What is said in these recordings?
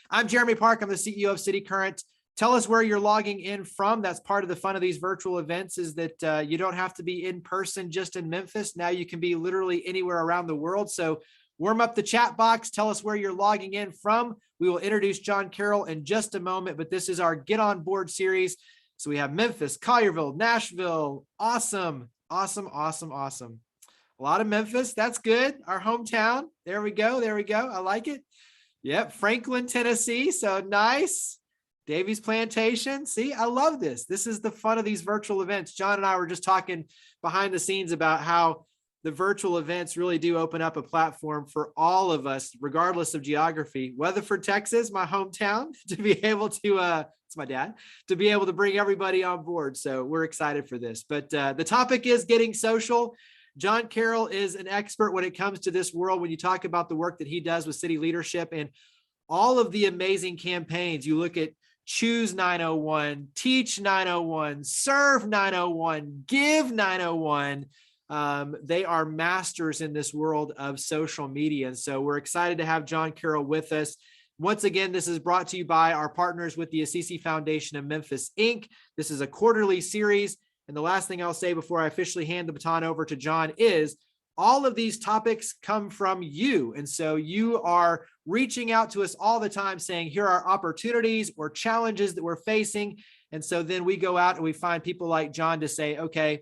I'm Jeremy Park. I'm the CEO of cityCURRENT. Tell us where you're logging in from. That's part of the fun of these virtual events, is that you don't have to be in person just in Memphis. Now you can be literally anywhere around the world. So warm up the chat box. Tell us where you're logging in from. We will introduce John Carroll in just a moment, but this is our Get On Board series. So we have Memphis, Collierville, Nashville. Awesome. A lot of Memphis. That's good. Our hometown. There we go. I like it. Yep. Franklin, Tennessee. So nice. Davies Plantation. See, I love this. This is the fun of these virtual events. John and I were just talking behind the scenes about how the virtual events really do open up a platform for all of us, regardless of geography. Weatherford, Texas, my hometown, to be able to, it's my dad, to be able to bring everybody on board. So we're excited for this. But the topic is getting social. John Carroll is an expert when it comes to this world. When you talk about the work that he does with city leadership and all of the amazing campaigns, you look at Choose 901, Teach 901, Serve 901, Give 901. They are masters in this world of social media. And so we're excited to have John Carroll with us. Once again, this is brought to you by our partners with the Assisi Foundation of Memphis, Inc. This is a quarterly series. And the last thing I'll say before I officially hand the baton over to John is all of these topics come from you. And so you are reaching out to us all the time saying, here are opportunities or challenges that we're facing. And so then we go out and we find people like John to say, okay,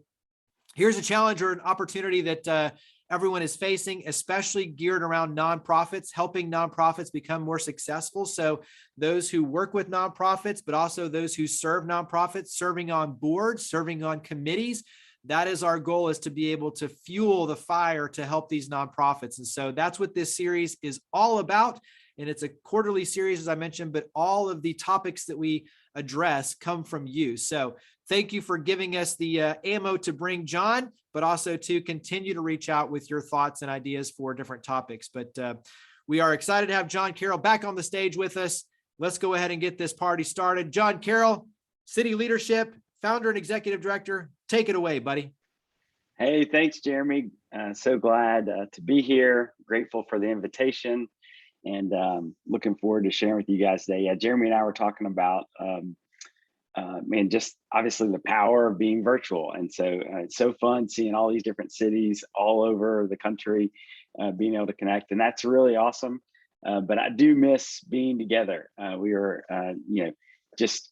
here's a challenge or an opportunity that everyone is facing, especially geared around nonprofits, helping nonprofits become more successful. So those who work with nonprofits, but also those who serve nonprofits, serving on boards, serving on committees. That is our goal, is to be able to fuel the fire to help these nonprofits. And so that's what this series is all about. And it's a quarterly series, as I mentioned, but all of the topics that we address come from you. So thank you for giving us the ammo to bring John, but also to continue to reach out with your thoughts and ideas for different topics. But we are excited to have John Carroll back on the stage with us. Let's go ahead and get this party started. John Carroll, City Leadership, founder and executive director. Take it away, buddy. Hey, thanks, Jeremy. So glad to be here. Grateful for the invitation, and looking forward to sharing with you guys today. Yeah, Jeremy and I were talking about, man, just obviously the power of being virtual. And so it's so fun seeing all these different cities all over the country, being able to connect. And that's really awesome. But I do miss being together. We were, just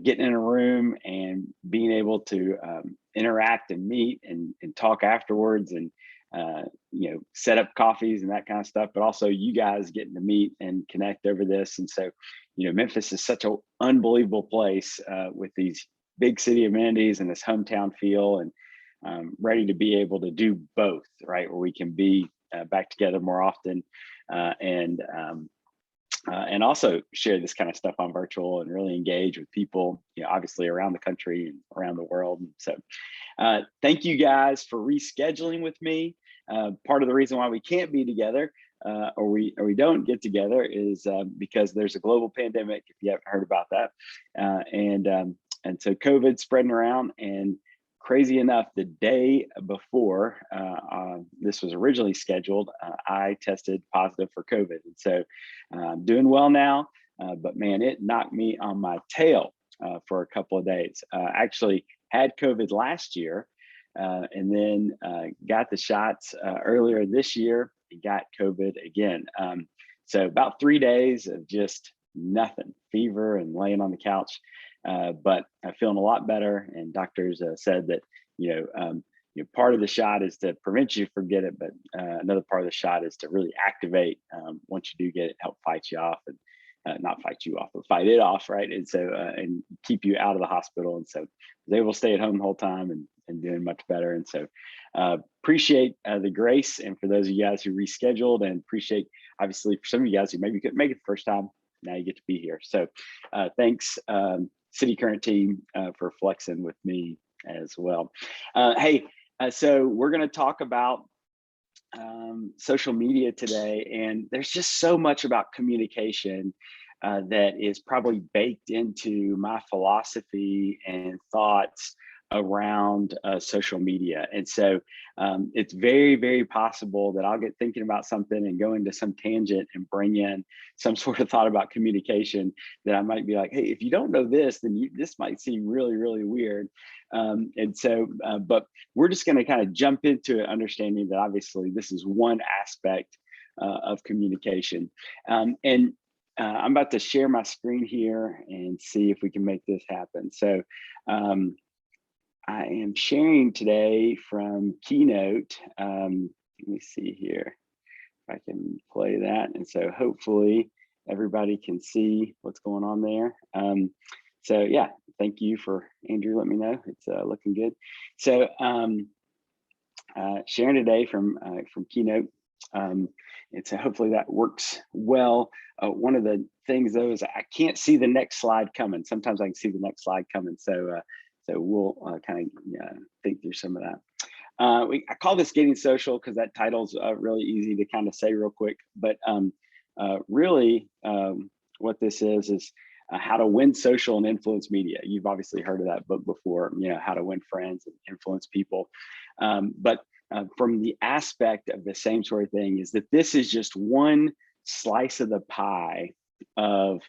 getting in a room and being able to interact and meet and talk afterwards, and set up coffees and that kind of stuff, but also you guys getting to meet and connect over this. And so, Memphis is such an unbelievable place with these big city amenities and this hometown feel, and ready to be able to do both, right? Where we can be back together more often, and also share this kind of stuff on virtual and really engage with people, obviously around the country and around the world. And so thank you guys for rescheduling with me. Part of the reason why we can't be together or we don't get together is because there's a global pandemic, if you haven't heard about that. And so COVID's spreading around, and crazy enough, the day before this was originally scheduled, I tested positive for COVID. And so I'm doing well now, but man, it knocked me on my tail for a couple of days. Actually had COVID last year, and then got the shots earlier this year, and got COVID again. So about 3 days of just nothing, fever and laying on the couch. But I'm feeling a lot better, and doctors said that part of the shot is to prevent you from getting it, but another part of the shot is to really activate once you do get it, help fight you off, and not fight you off, but fight it off, right? And so and keep you out of the hospital. And so I was able to stay at home the whole time and doing much better. And so appreciate the grace, and for those of you guys who rescheduled, and appreciate obviously for some of you guys who maybe couldn't make it the first time, now you get to be here. So thanks. cityCURRENT team for flexing with me as well. So we're going to talk about social media today, and there's just so much about communication that is probably baked into my philosophy and thoughts around social media. And so it's very, very possible that I'll get thinking about something and go into some tangent and bring in some sort of thought about communication that I might be like, hey, if you don't know this, then this might seem really, really weird. But we're just going to kind of jump into it, understanding that obviously this is one aspect of communication. I'm about to share my screen here and see if we can make this happen. So I am sharing today from Keynote. Let me see here if I can play that. And so hopefully everybody can see what's going on there. So yeah, thank you for Andrew, let me know. It's looking good. So sharing today from Keynote. And so hopefully that works well. One of the things though is I can't see the next slide coming. Sometimes I can see the next slide coming. So we'll kind of think through some of that. I call this Getting Social because that title's really easy to kind of say real quick. But really what this is how to win social and influence media. You've obviously heard of that book before, how to win friends and influence people. But from the aspect of the same sort of thing is that this is just one slice of the pie of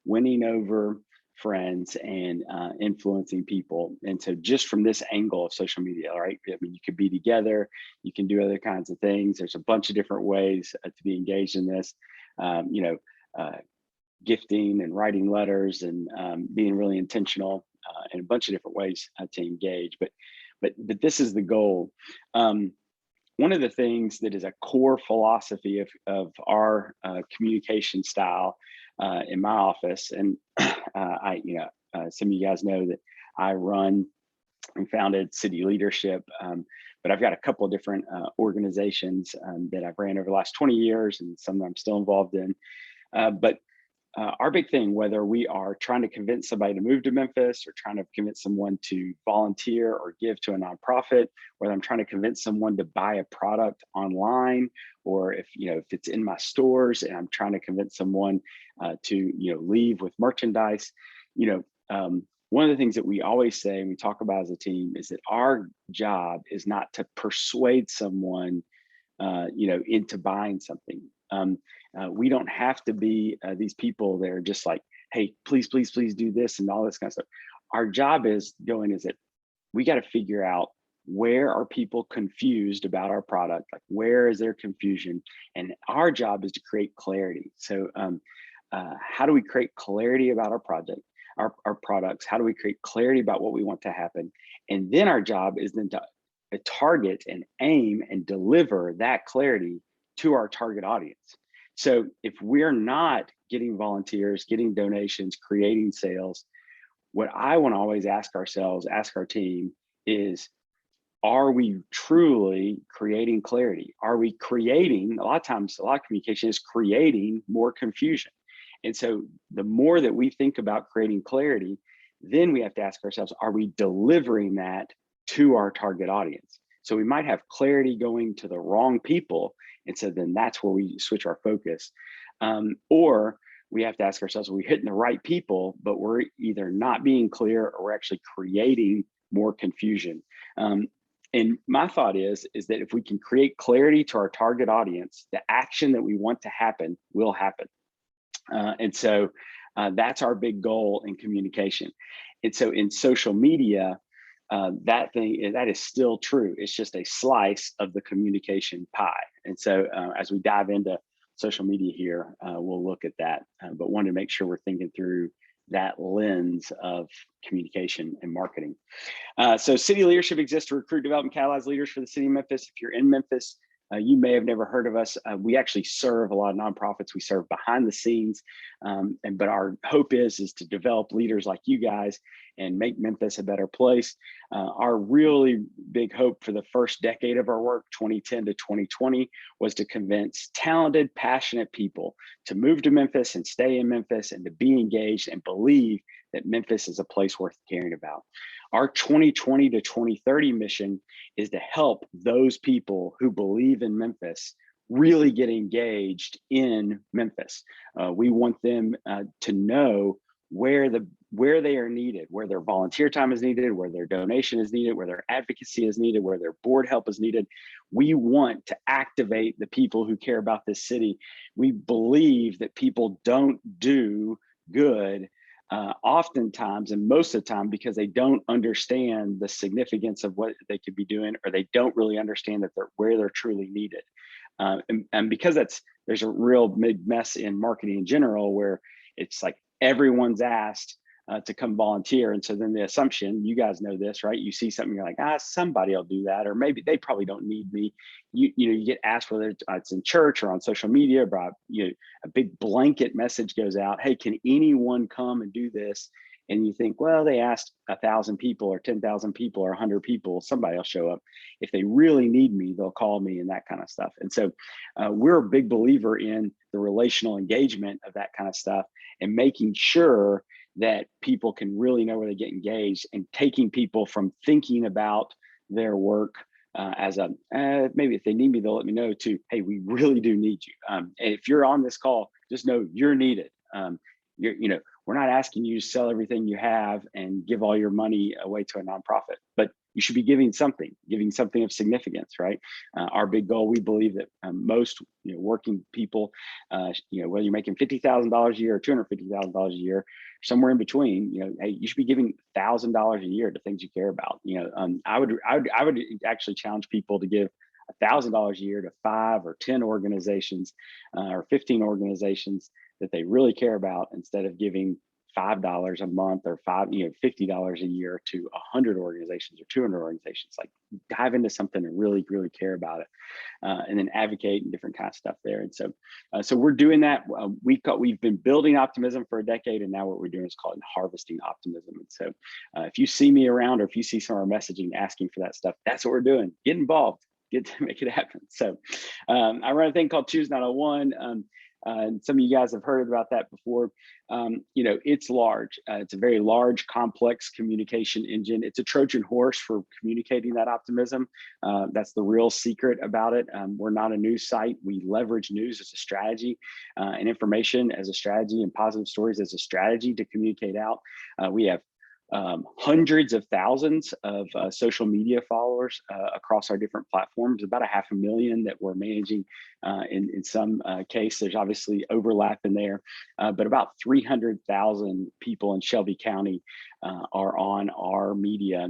winning over friends and influencing people. And so just from this angle of social media, right? I mean, you could be together, you can do other kinds of things. There's a bunch of different ways to be engaged in this, gifting and writing letters and being really intentional in a bunch of different ways to engage. But this is the goal. One of the things that is a core philosophy of our communication style in my office, and some of you guys know that I run and founded City Leadership, but I've got a couple of different organizations that I've ran over the last 20 years and some that I'm still involved in. But our big thing, whether we are trying to convince somebody to move to Memphis or trying to convince someone to volunteer or give to a nonprofit, whether I'm trying to convince someone to buy a product online, or if it's in my stores and I'm trying to convince someone to leave with merchandise, one of the things that we always say and we talk about as a team is that our job is not to persuade someone into buying something. We don't have to be these people that are just like, hey, please, please, please do this and all this kind of stuff. Our job is that we got to figure out where are people confused about our product, like where is their confusion? And our job is to create clarity. So how do we create clarity about our project, our products? How do we create clarity about what we want to happen? And then our job is then to target and aim and deliver that clarity to our target audience. So if we're not getting volunteers, getting donations, creating sales, what I want to always ask our team is, are we truly creating clarity? Are we creating, a lot of times, a lot of communication is creating more confusion. And so the more that we think about creating clarity, then we have to ask ourselves, are we delivering that to our target audience? So we might have clarity going to the wrong people. And so then that's where we switch our focus. Or we have to ask ourselves, are we hitting the right people, but we're either not being clear or we're actually creating more confusion. And my thought is that if we can create clarity to our target audience, the action that we want to happen will happen. And so that's our big goal in communication. And so in social media, that is still true. It's just a slice of the communication pie. And so as we dive into social media here, we'll look at that, but wanted to make sure we're thinking through that lens of communication and marketing. So City Leadership exists to recruit, develop, and catalyze leaders for the city of Memphis. If you're in Memphis, you may have never heard of us. We actually serve a lot of nonprofits. We serve behind the scenes, but our hope is to develop leaders like you guys and make Memphis a better place. Our really big hope for the first decade of our work, 2010 to 2020, was to convince talented, passionate people to move to Memphis and stay in Memphis and to be engaged and believe that Memphis is a place worth caring about. Our 2020 to 2030 mission is to help those people who believe in Memphis really get engaged in Memphis. We want them to know where they are needed, where their volunteer time is needed, where their donation is needed, where their advocacy is needed, where their board help is needed. We want to activate the people who care about this city. We believe that people don't do good oftentimes and most of the time because they don't understand the significance of what they could be doing, or they don't really understand that where they're truly needed. And because there's a real big mess in marketing in general, where it's like everyone's asked to come volunteer. And so then the assumption, you guys know this, right? You see something, you're like, somebody will do that, or maybe they probably don't need me. You get asked whether it's in church or on social media, but a big blanket message goes out, hey, can anyone come and do this? And you think, well, they asked 1,000 people or 10,000 people or 100 people, somebody will show up. If they really need me, they'll call me, and that kind of stuff. And so we're a big believer in the relational engagement of that kind of stuff, and making sure that people can really know where they get engaged, and taking people from thinking about their work as maybe if they need me, they'll let me know, to, hey, we really do need you. And if you're on this call, just know you're needed. We're not asking you to sell everything you have and give all your money away to a nonprofit, but you should be giving something of significance, right? Our big goal, we believe that most working people, whether you're making $50,000 a year or $250,000 a year, somewhere in between, hey, you should be giving $1,000 a year to things you care about. I would actually challenge people to give $1,000 a year to 5 or 10 organizations or 15 organizations that they really care about, instead of giving $5 a month or $50 a year to 100 organizations or 200 organizations. Like, dive into something and really, really care about it, and then advocate and different kinds of stuff there. And so we're doing that. We've been building optimism for a decade, and now what we're doing is called harvesting optimism. And so if you see me around, or if you see some of our messaging asking for that stuff, that's what we're doing. Get involved, get to make it happen. So I run a thing called Choose 901. And some of you guys have heard about that before. It's large. It's a very large, complex communication engine. It's a Trojan horse for communicating that optimism. That's the real secret about it. We're not a news site. We leverage news as a strategy, and information as a strategy, and positive stories as a strategy to communicate out. We have hundreds of thousands of social media followers across our different platforms, about 500,000 that we're managing. In some case, there's obviously overlap in there, but about 300,000 people in Shelby County are on our media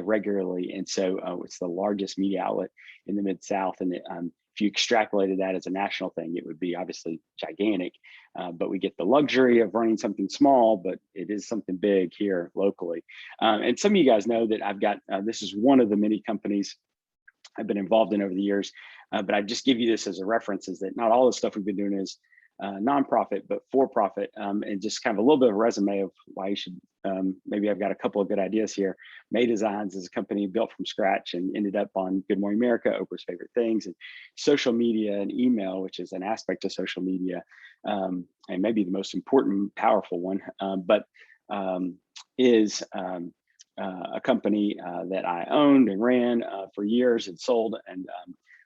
regularly. And so it's the largest media outlet in the Mid-South. And if you extrapolated that as a national thing, it would be obviously gigantic, but we get the luxury of running something small, but it is something big here locally. And some of you guys know that I've got, this is one of the many companies I've been involved in over the years, but I just give you this as a reference, is that not all the stuff we've been doing is nonprofit, but for-profit, and just kind of a little bit of a resume of why you should, maybe I've got a couple of good ideas here. May Designs is a company built from scratch and ended up on Good Morning America, Oprah's Favorite Things, and social media and email, which is an aspect of social media, and maybe the most important, powerful one, is a company that I owned and ran for years and sold, and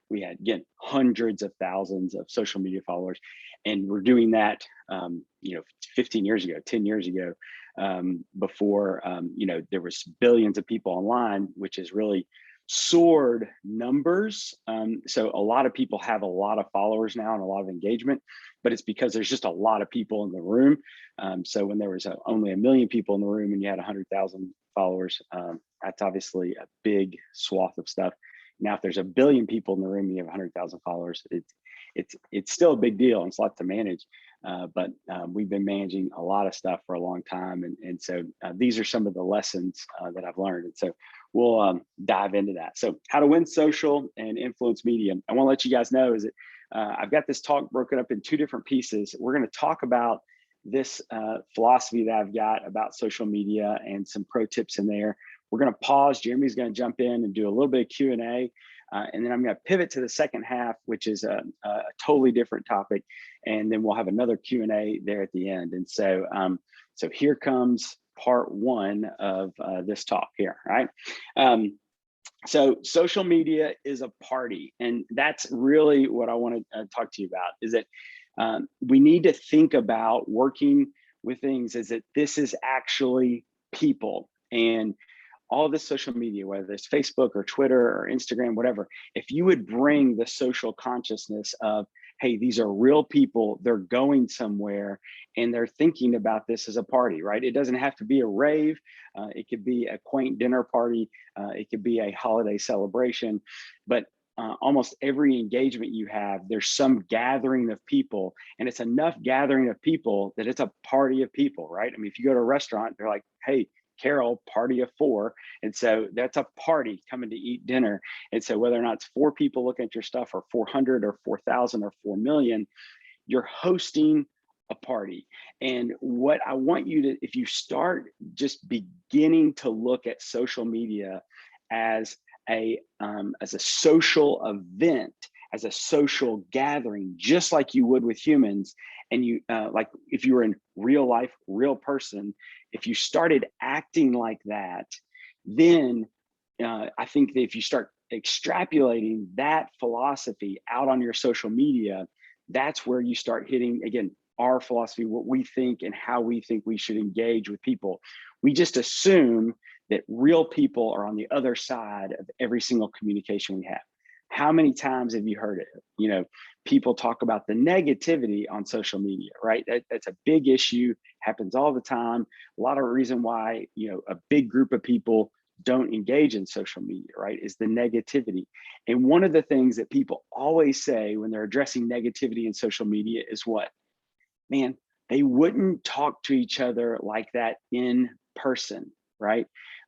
we had, again, hundreds of thousands of social media followers. And we're doing that, 15 years ago, 10 years ago, before, there was billions of people online, which is really soared numbers. So a lot of people have a lot of followers now and a lot of engagement, but it's because there's just a lot of people in the room. So when there was only 1 million people in the room and you had 100,000 followers, that's obviously a big swath of stuff. Now, if there's 1 billion people in the room and you have 100,000 followers, it's still a big deal, and it's a lot to manage. But we've been managing a lot of stuff for a long time. And so these are some of the lessons that I've learned. And so we'll dive into that. So how to win social and influence media. I want to let you guys know is that I've got this talk broken up in 2 different pieces. We're going to talk about this philosophy that I've got about social media and some pro tips in there. We're going to pause. Jeremy's going to jump in and do a little bit of Q&A. And then I'm going to pivot to the second half, which is a totally different topic. And then we'll have another Q&A there at the end. And so, so here comes part 1 of this talk here, right? So social media is a party. And that's really what I want to talk to you about, is that we need to think about working with things is that this is actually people. And all this social media, whether it's Facebook or Twitter or Instagram, whatever, if you would bring the social consciousness of, hey, these are real people, they're going somewhere and they're thinking about this as a party, right? It doesn't have to be a rave. It could be a quaint dinner party. It could be a holiday celebration, but almost every engagement you have, there's some gathering of people, and it's enough gathering of people that it's a party of people, right? I mean, if you go to a restaurant, they're like, hey, Carroll, party of four. And so that's a party coming to eat dinner. And so whether or not it's 4 people looking at your stuff or 400 or 4,000 or 4 million, you're hosting a party. And what I want you to, if you start just beginning to look at social media as a social event, as a social gathering, just like you would with humans, and you like if you were in real life, real person, if you started acting like that, then I think that if you start extrapolating that philosophy out on your social media, that's where you start hitting, again, our philosophy, what we think and how we think we should engage with people. We just assume that real people are on the other side of every single communication we have. How many times have you heard it? You know, people talk about the negativity on social media, right? That's a big issue, happens all the time. A lot of reason why, you know, a big group of people don't engage in social media, right, is the negativity. And one of the things that people always say when they're addressing negativity in social media is what? Man, they wouldn't talk to each other like that in person, right?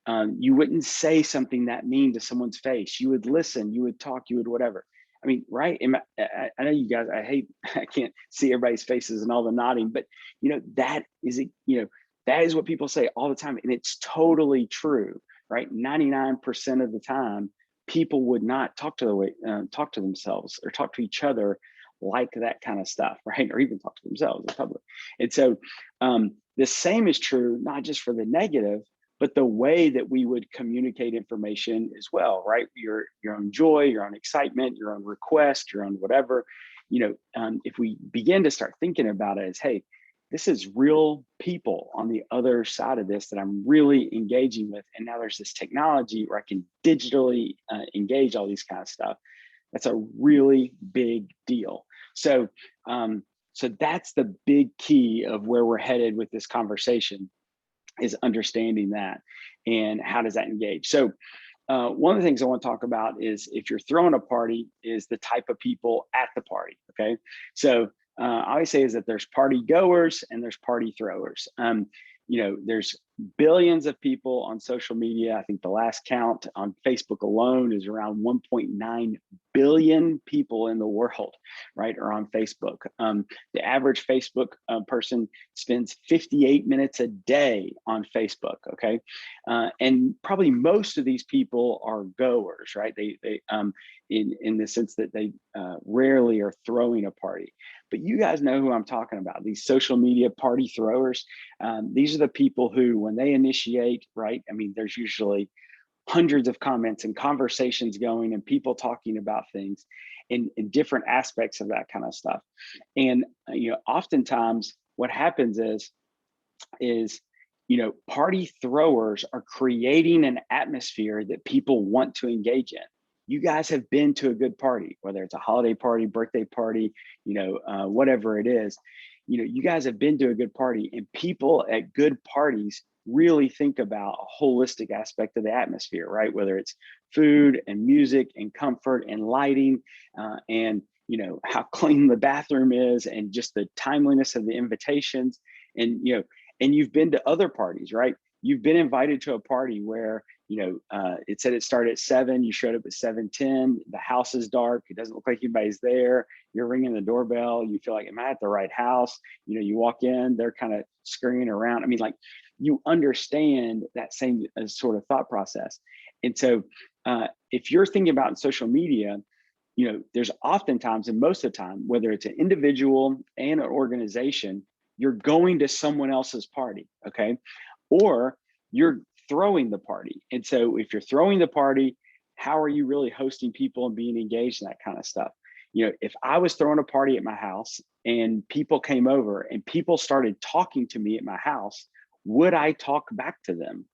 You wouldn't say something that mean to someone's face. You would listen, you would talk, you would whatever. I mean, right? I know you guys, I can't see everybody's faces and all the nodding, but you know, that is what people say all the time. And it's totally true, right? 99% of the time, people would not talk to themselves or talk to each other like that kind of stuff, right? Or even talk to themselves in public. And so the same is true, not just for the negative, but the way that we would communicate information as well, right? Your own joy, your own excitement, your own request, your own whatever. You know, if we begin to start thinking about it as, hey, this is real people on the other side of this that I'm really engaging with, and now there's this technology where I can digitally engage all these kind of stuff. That's a really big deal. So, so that's the big key of where we're headed with this conversation, is understanding that and how does that engage. So one of the things I want to talk about is, if you're throwing a party, is the type of people at the party. Okay, so I always say is that there's party goers and there's party throwers. You know, there's billions of people on social media. I think the last count on Facebook alone is around 1.9 billion people in the world, right, are on Facebook. The average Facebook person spends 58 minutes a day on Facebook, okay? And probably most of these people are goers, right? They in the sense that they rarely are throwing a party. But you guys know who I'm talking about, these social media party throwers. These are the people who, when they initiate, right, I mean, there's usually hundreds of comments and conversations going and people talking about things in different aspects of that kind of stuff. And, you know, oftentimes what happens is, you know, party throwers are creating an atmosphere that people want to engage in. You guys have been to a good party, whether it's a holiday party, birthday party, you know, whatever it is. You know, you guys have been to a good party, and people at good parties really think about a holistic aspect of the atmosphere, right? Whether it's food and music and comfort and lighting, and, you know, how clean the bathroom is, and just the timeliness of the invitations. And, you know, and you've been to other parties, right? You've been invited to a party where, you know, it said it started at 7, you showed up at 7:10, the house is dark, it doesn't look like anybody's there, you're ringing the doorbell, you feel like, am I at the right house? You know, you walk in, they're kind of scurrying around. I mean, like, you understand that same sort of thought process. And so if you're thinking about social media, you know, there's oftentimes, and most of the time, whether it's an individual and an organization, you're going to someone else's party, okay? Or you're throwing the party. And so if you're throwing the party, how are you really hosting people and being engaged in that kind of stuff? You know, if I was throwing a party at my house and people came over and people started talking to me at my house, would I talk back to them?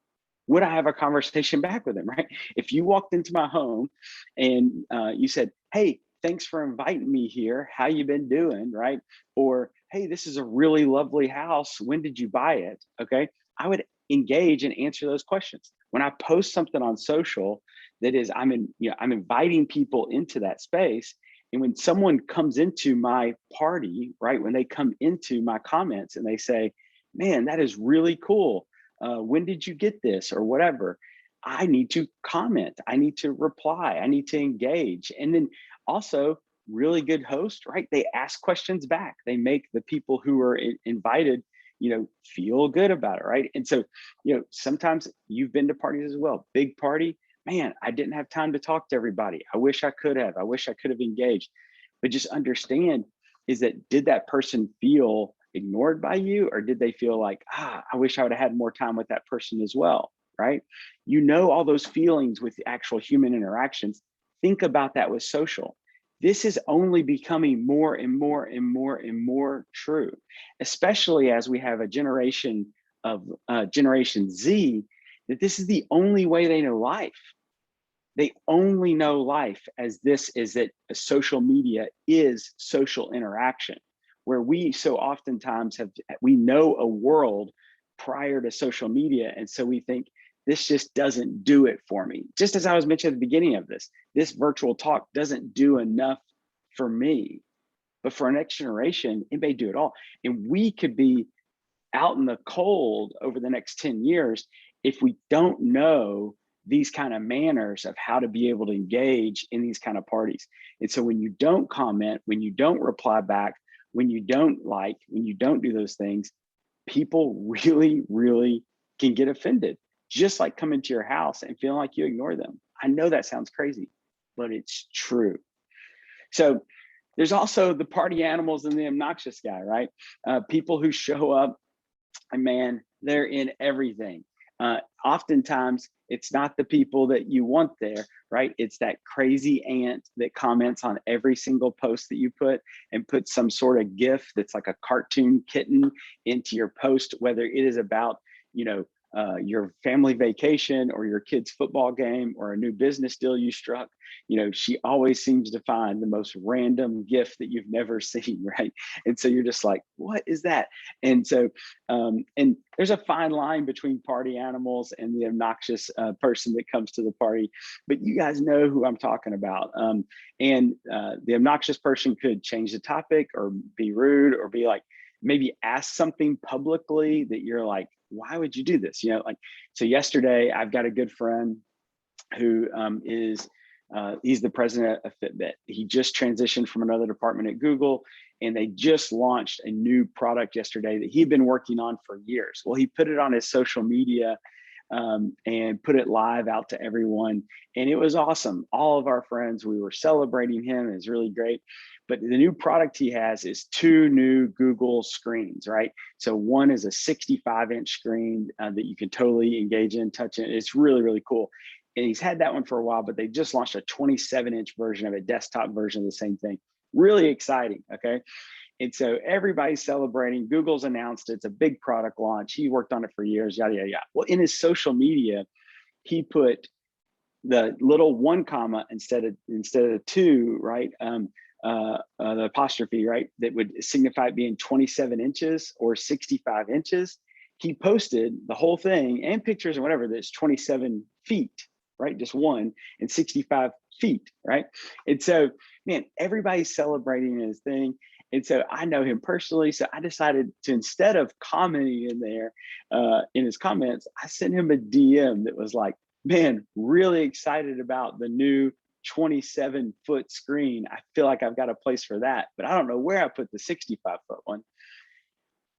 Would I have a conversation back with them, right? If you walked into my home and you said, hey, thanks for inviting me here. How you been doing, right? Or, hey, this is a really lovely house. When did you buy it? Okay, I would engage and answer those questions. When I post something on social, that is, I'm inviting people into that space. And when someone comes into my party, right, when they come into my comments and they say, man, that is really cool. When did you get this or whatever? I need to comment. I need to reply. I need to engage. And then also, really good host, right? They ask questions back. They make the people who are invited, feel good about it, right? And so, sometimes you've been to parties as well. Big party, man, I didn't have time to talk to everybody. I wish I could have. I wish I could have engaged. But just understand is that, did that person feel ignored by you, or did they feel like, I wish I would have had more time with that person as well, right? All those feelings with the actual human interactions. Think about that with social. This is only becoming more and more and more and more true, especially as we have a generation of Generation Z, that this is the only way they know life. They only know life as this, is that social media is social interaction, where we so oftentimes we know a world prior to social media. And so we think this just doesn't do it for me. Just as I was mentioning at the beginning of this virtual talk doesn't do enough for me, but for our next generation, it may do it all. And we could be out in the cold over the next 10 years if we don't know these kind of manners of how to be able to engage in these kind of parties. And so when you don't comment, when you don't reply back, when you don't when you don't do those things, people really, really can get offended, just like coming to your house and feeling like you ignore them. I know that sounds crazy, but it's true. So there's also the party animals and the obnoxious guy, right? People who show up, and man, they're in everything. Oftentimes, it's not the people that you want there, right? It's that crazy aunt that comments on every single post that you put and puts some sort of GIF that's like a cartoon kitten into your post, whether it is about, your family vacation or your kid's football game or a new business deal you struck. She always seems to find the most random GIF that you've never seen, right? And so you're just like, what is that? And so, and there's a fine line between party animals and the obnoxious person that comes to the party, but you guys know who I'm talking about. And the obnoxious person could change the topic or be rude or be like, maybe ask something publicly that you're like, why would you do this? So yesterday I've got a good friend who he's the president of Fitbit. He just transitioned from another department at Google, and they just launched a new product yesterday that he'd been working on for years. Well, he put it on his social media and put it live out to everyone. And it was awesome. All of our friends, we were celebrating him. It was really great. But the new product he has is 2 new Google screens, right? So one is a 65-inch screen that you can totally engage in, touch it. It's really, really cool. And he's had that one for a while, but they just launched a 27-inch version of a desktop version of the same thing. Really exciting, okay? And so everybody's celebrating. Google's announced it's a big product launch. He worked on it for years, yada, yada, yada. Well, in his social media, he put the little 1 comma instead of the 2, right? The apostrophe, right? That would signify it being 27 inches or 65 inches. He posted the whole thing and pictures and whatever that's 27 feet, right? Just 1 and 65 feet, right? And so, man, everybody's celebrating his thing. And so I know him personally. So I decided to, instead of commenting in there, in his comments, I sent him a DM that was like, man, really excited about the new 27-foot screen. I feel like I've got a place for that, but I don't know where I put the 65-foot one.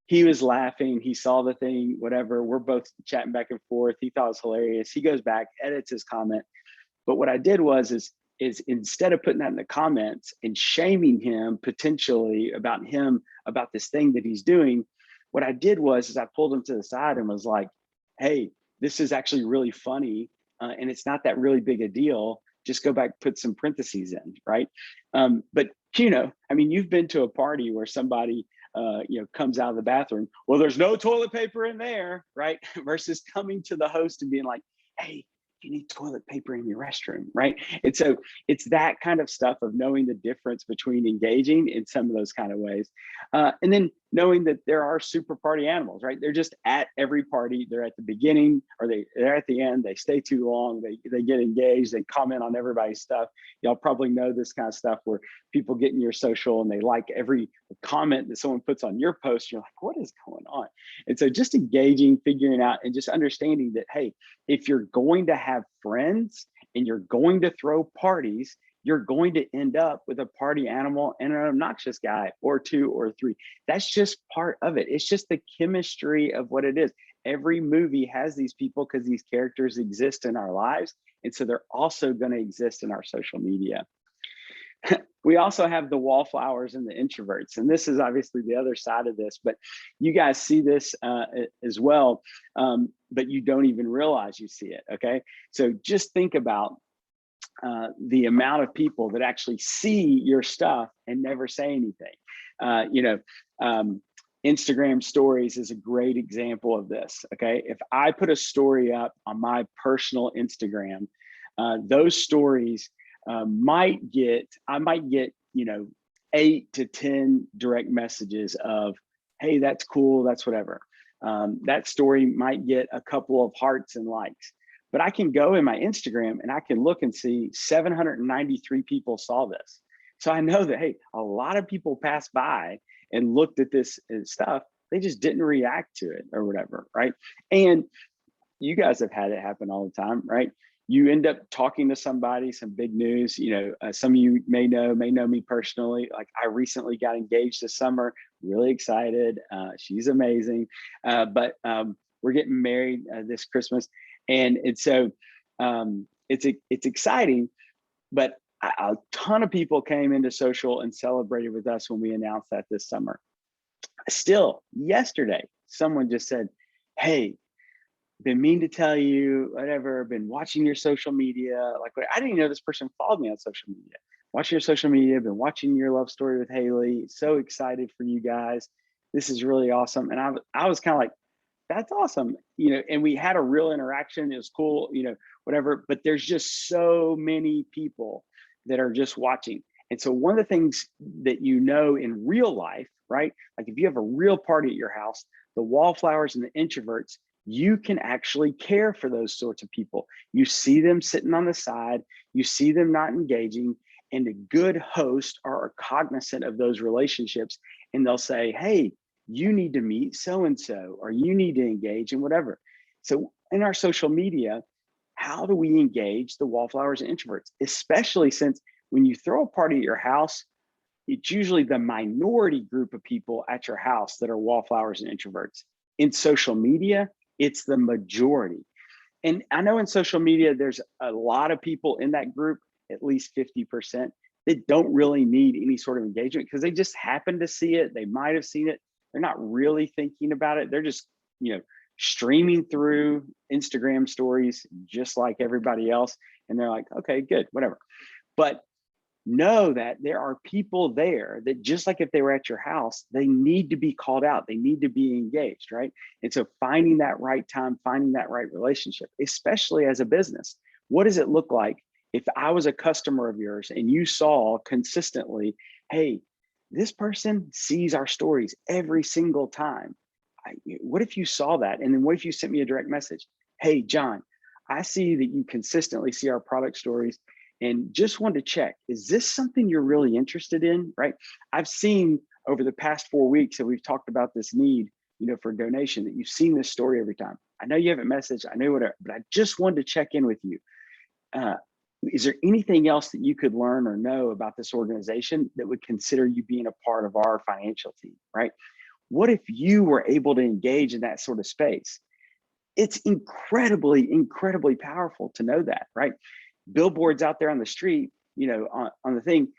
He was laughing. He saw the thing, whatever. We're both chatting back and forth. He thought it was hilarious. He goes back, edits his comment. But what I did is instead of putting that in the comments and shaming him potentially about this thing that he's doing, what I did is I pulled him to the side and was like, hey, this is actually really funny. And it's not that really big a deal. Just go back, put some parentheses in, right? But I mean, you've been to a party where somebody, comes out of the bathroom. Well, there's no toilet paper in there, right? Versus coming to the host and being like, hey, you need toilet paper in your restroom, right? And so it's that kind of stuff of knowing the difference between engaging in some of those kind of ways. And then knowing that there are super party animals, right? They're just at every party. They're at the beginning or they're at the end. They stay too long. They get engaged. They comment on everybody's stuff. Y'all probably know this kind of stuff where people get in your social and they like every comment that someone puts on your post. You're like, what is going on? And so just engaging, figuring out, and just understanding that, hey, if you're going to have friends and you're going to throw parties, you're going to end up with a party animal and an obnoxious guy or two or three. That's just part of it. It's just the chemistry of what it is. Every movie has these people because these characters exist in our lives. And so they're also going to exist in our social media. We also have the wallflowers and the introverts. And this is obviously the other side of this, but you guys see this as well, but you don't even realize you see it, okay? So just think about the amount of people that actually see your stuff and never say anything. Instagram stories is a great example of this, okay? If I put a story up on my personal Instagram, those stories, I might get 8 to 10 direct messages of, hey, that's cool, that's whatever. That story might get a couple of hearts and likes, but I can go in my Instagram and I can look and see 793 people saw this. So I know that, hey, a lot of people passed by and looked at this stuff. They just didn't react to it or whatever, right? And you guys have had it happen all the time, right? You end up talking to somebody, some big news, some of you may know me personally. Like I recently got engaged this summer, really excited. She's amazing. But we're getting married this Christmas. And so it's exciting, but a ton of people came into social and celebrated with us when we announced that this summer. Still, yesterday, someone just said, hey, been mean to tell you, whatever, been watching your social media. Like, I didn't even know this person followed me on social media. Watching your social media, been watching your love story with Haley. So excited for you guys. This is really awesome. And I was kind of like, that's awesome. And we had a real interaction. It was cool, whatever, but there's just so many people that are just watching. And so one of the things that in real life, right? Like if you have a real party at your house, the wallflowers and the introverts, you can actually care for those sorts of people. You see them sitting on the side, you see them not engaging, and a good host are cognizant of those relationships. And they'll say, hey, you need to meet so-and-so, or you need to engage in whatever. So in our social media, how do we engage the wallflowers and introverts? Especially since when you throw a party at your house, it's usually the minority group of people at your house that are wallflowers and introverts. In social media, it's the majority. And I know in social media, there's a lot of people in that group, at least 50%, that don't really need any sort of engagement because they just happen to see it. They might have seen it. They're not really thinking about it. They're just, streaming through Instagram stories just like everybody else. And they're like, okay, good, whatever. But know that there are people there that just like if they were at your house, they need to be called out. They need to be engaged, right? And so finding that right time, finding that right relationship, especially as a business. What does it look like if I was a customer of yours and you saw consistently, hey, this person sees our stories every single time. What if you saw that? And then what if you sent me a direct message? Hey, John, I see that you consistently see our product stories and just wanted to check, is this something you're really interested in, right? I've seen over the past 4 weeks that we've talked about this need, for donation, that you've seen this story every time. I know you haven't messaged, I know whatever, but I just wanted to check in with you. Is there anything else that you could learn or know about this organization that would consider you being a part of our financial team, right? What if you were able to engage in that sort of space? It's incredibly, incredibly powerful to know that, right? Billboards out there on the street, on the thing,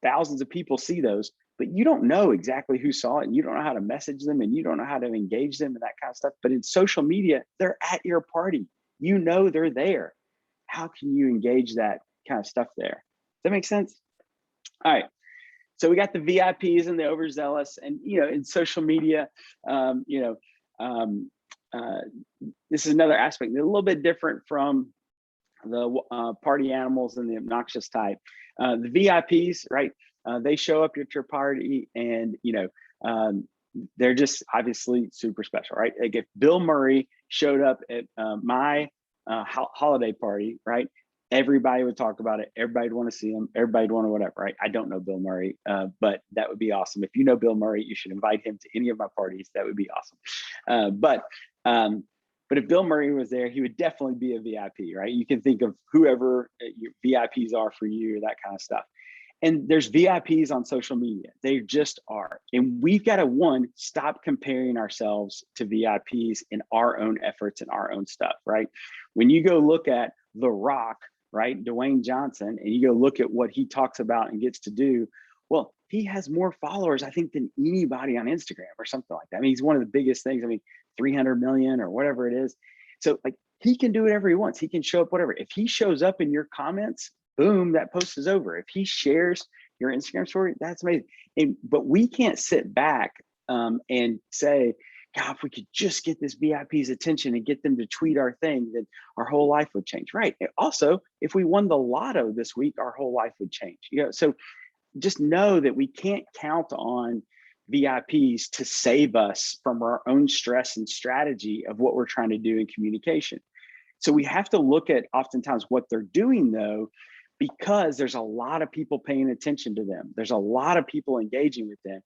thousands of people see those, but you don't know exactly who saw it, and you don't know how to message them, and you don't know how to engage them and that kind of stuff. But in social media, they're at your party. They're there. How can you engage that kind of stuff there? Does that make sense? All right. So we got the VIPs and the overzealous, and in social media, um, you know, um, uh, this is another aspect, a little bit different from the party animals and the obnoxious type. The VIPs, right? They show up at your party, and they're just obviously super special, right? Like if Bill Murray showed up at my holiday party, right? Everybody would talk about it. Everybody'd want to see him. Everybody'd want to whatever, right? I don't know Bill Murray, but that would be awesome. If you know Bill Murray, you should invite him to any of my parties. That would be awesome. But if Bill Murray was there, he would definitely be a VIP, right? You can think of whoever your VIPs are for you, or that kind of stuff. And there's VIPs on social media. They just are. And we've got to, stop comparing ourselves to VIPs in our own efforts and our own stuff, right? When you go look at The Rock, right, Dwayne Johnson, and you go look at what he talks about and gets to do, well, he has more followers, I think, than anybody on Instagram or something like that. I mean, he's one of the biggest things. I mean, 300 million or whatever it is. So like, he can do whatever he wants. He can show up, whatever. If he shows up in your comments, boom, that post is over. If he shares your Instagram story, that's amazing. But we can't sit back and say, God, if we could just get this VIP's attention and get them to tweet our thing, then our whole life would change, right? And also, if we won the lotto this week, our whole life would change. So just know that we can't count on VIPs to save us from our own stress and strategy of what we're trying to do in communication. So we have to look at oftentimes what they're doing, though, because there's a lot of people paying attention to them. There's a lot of people engaging with them.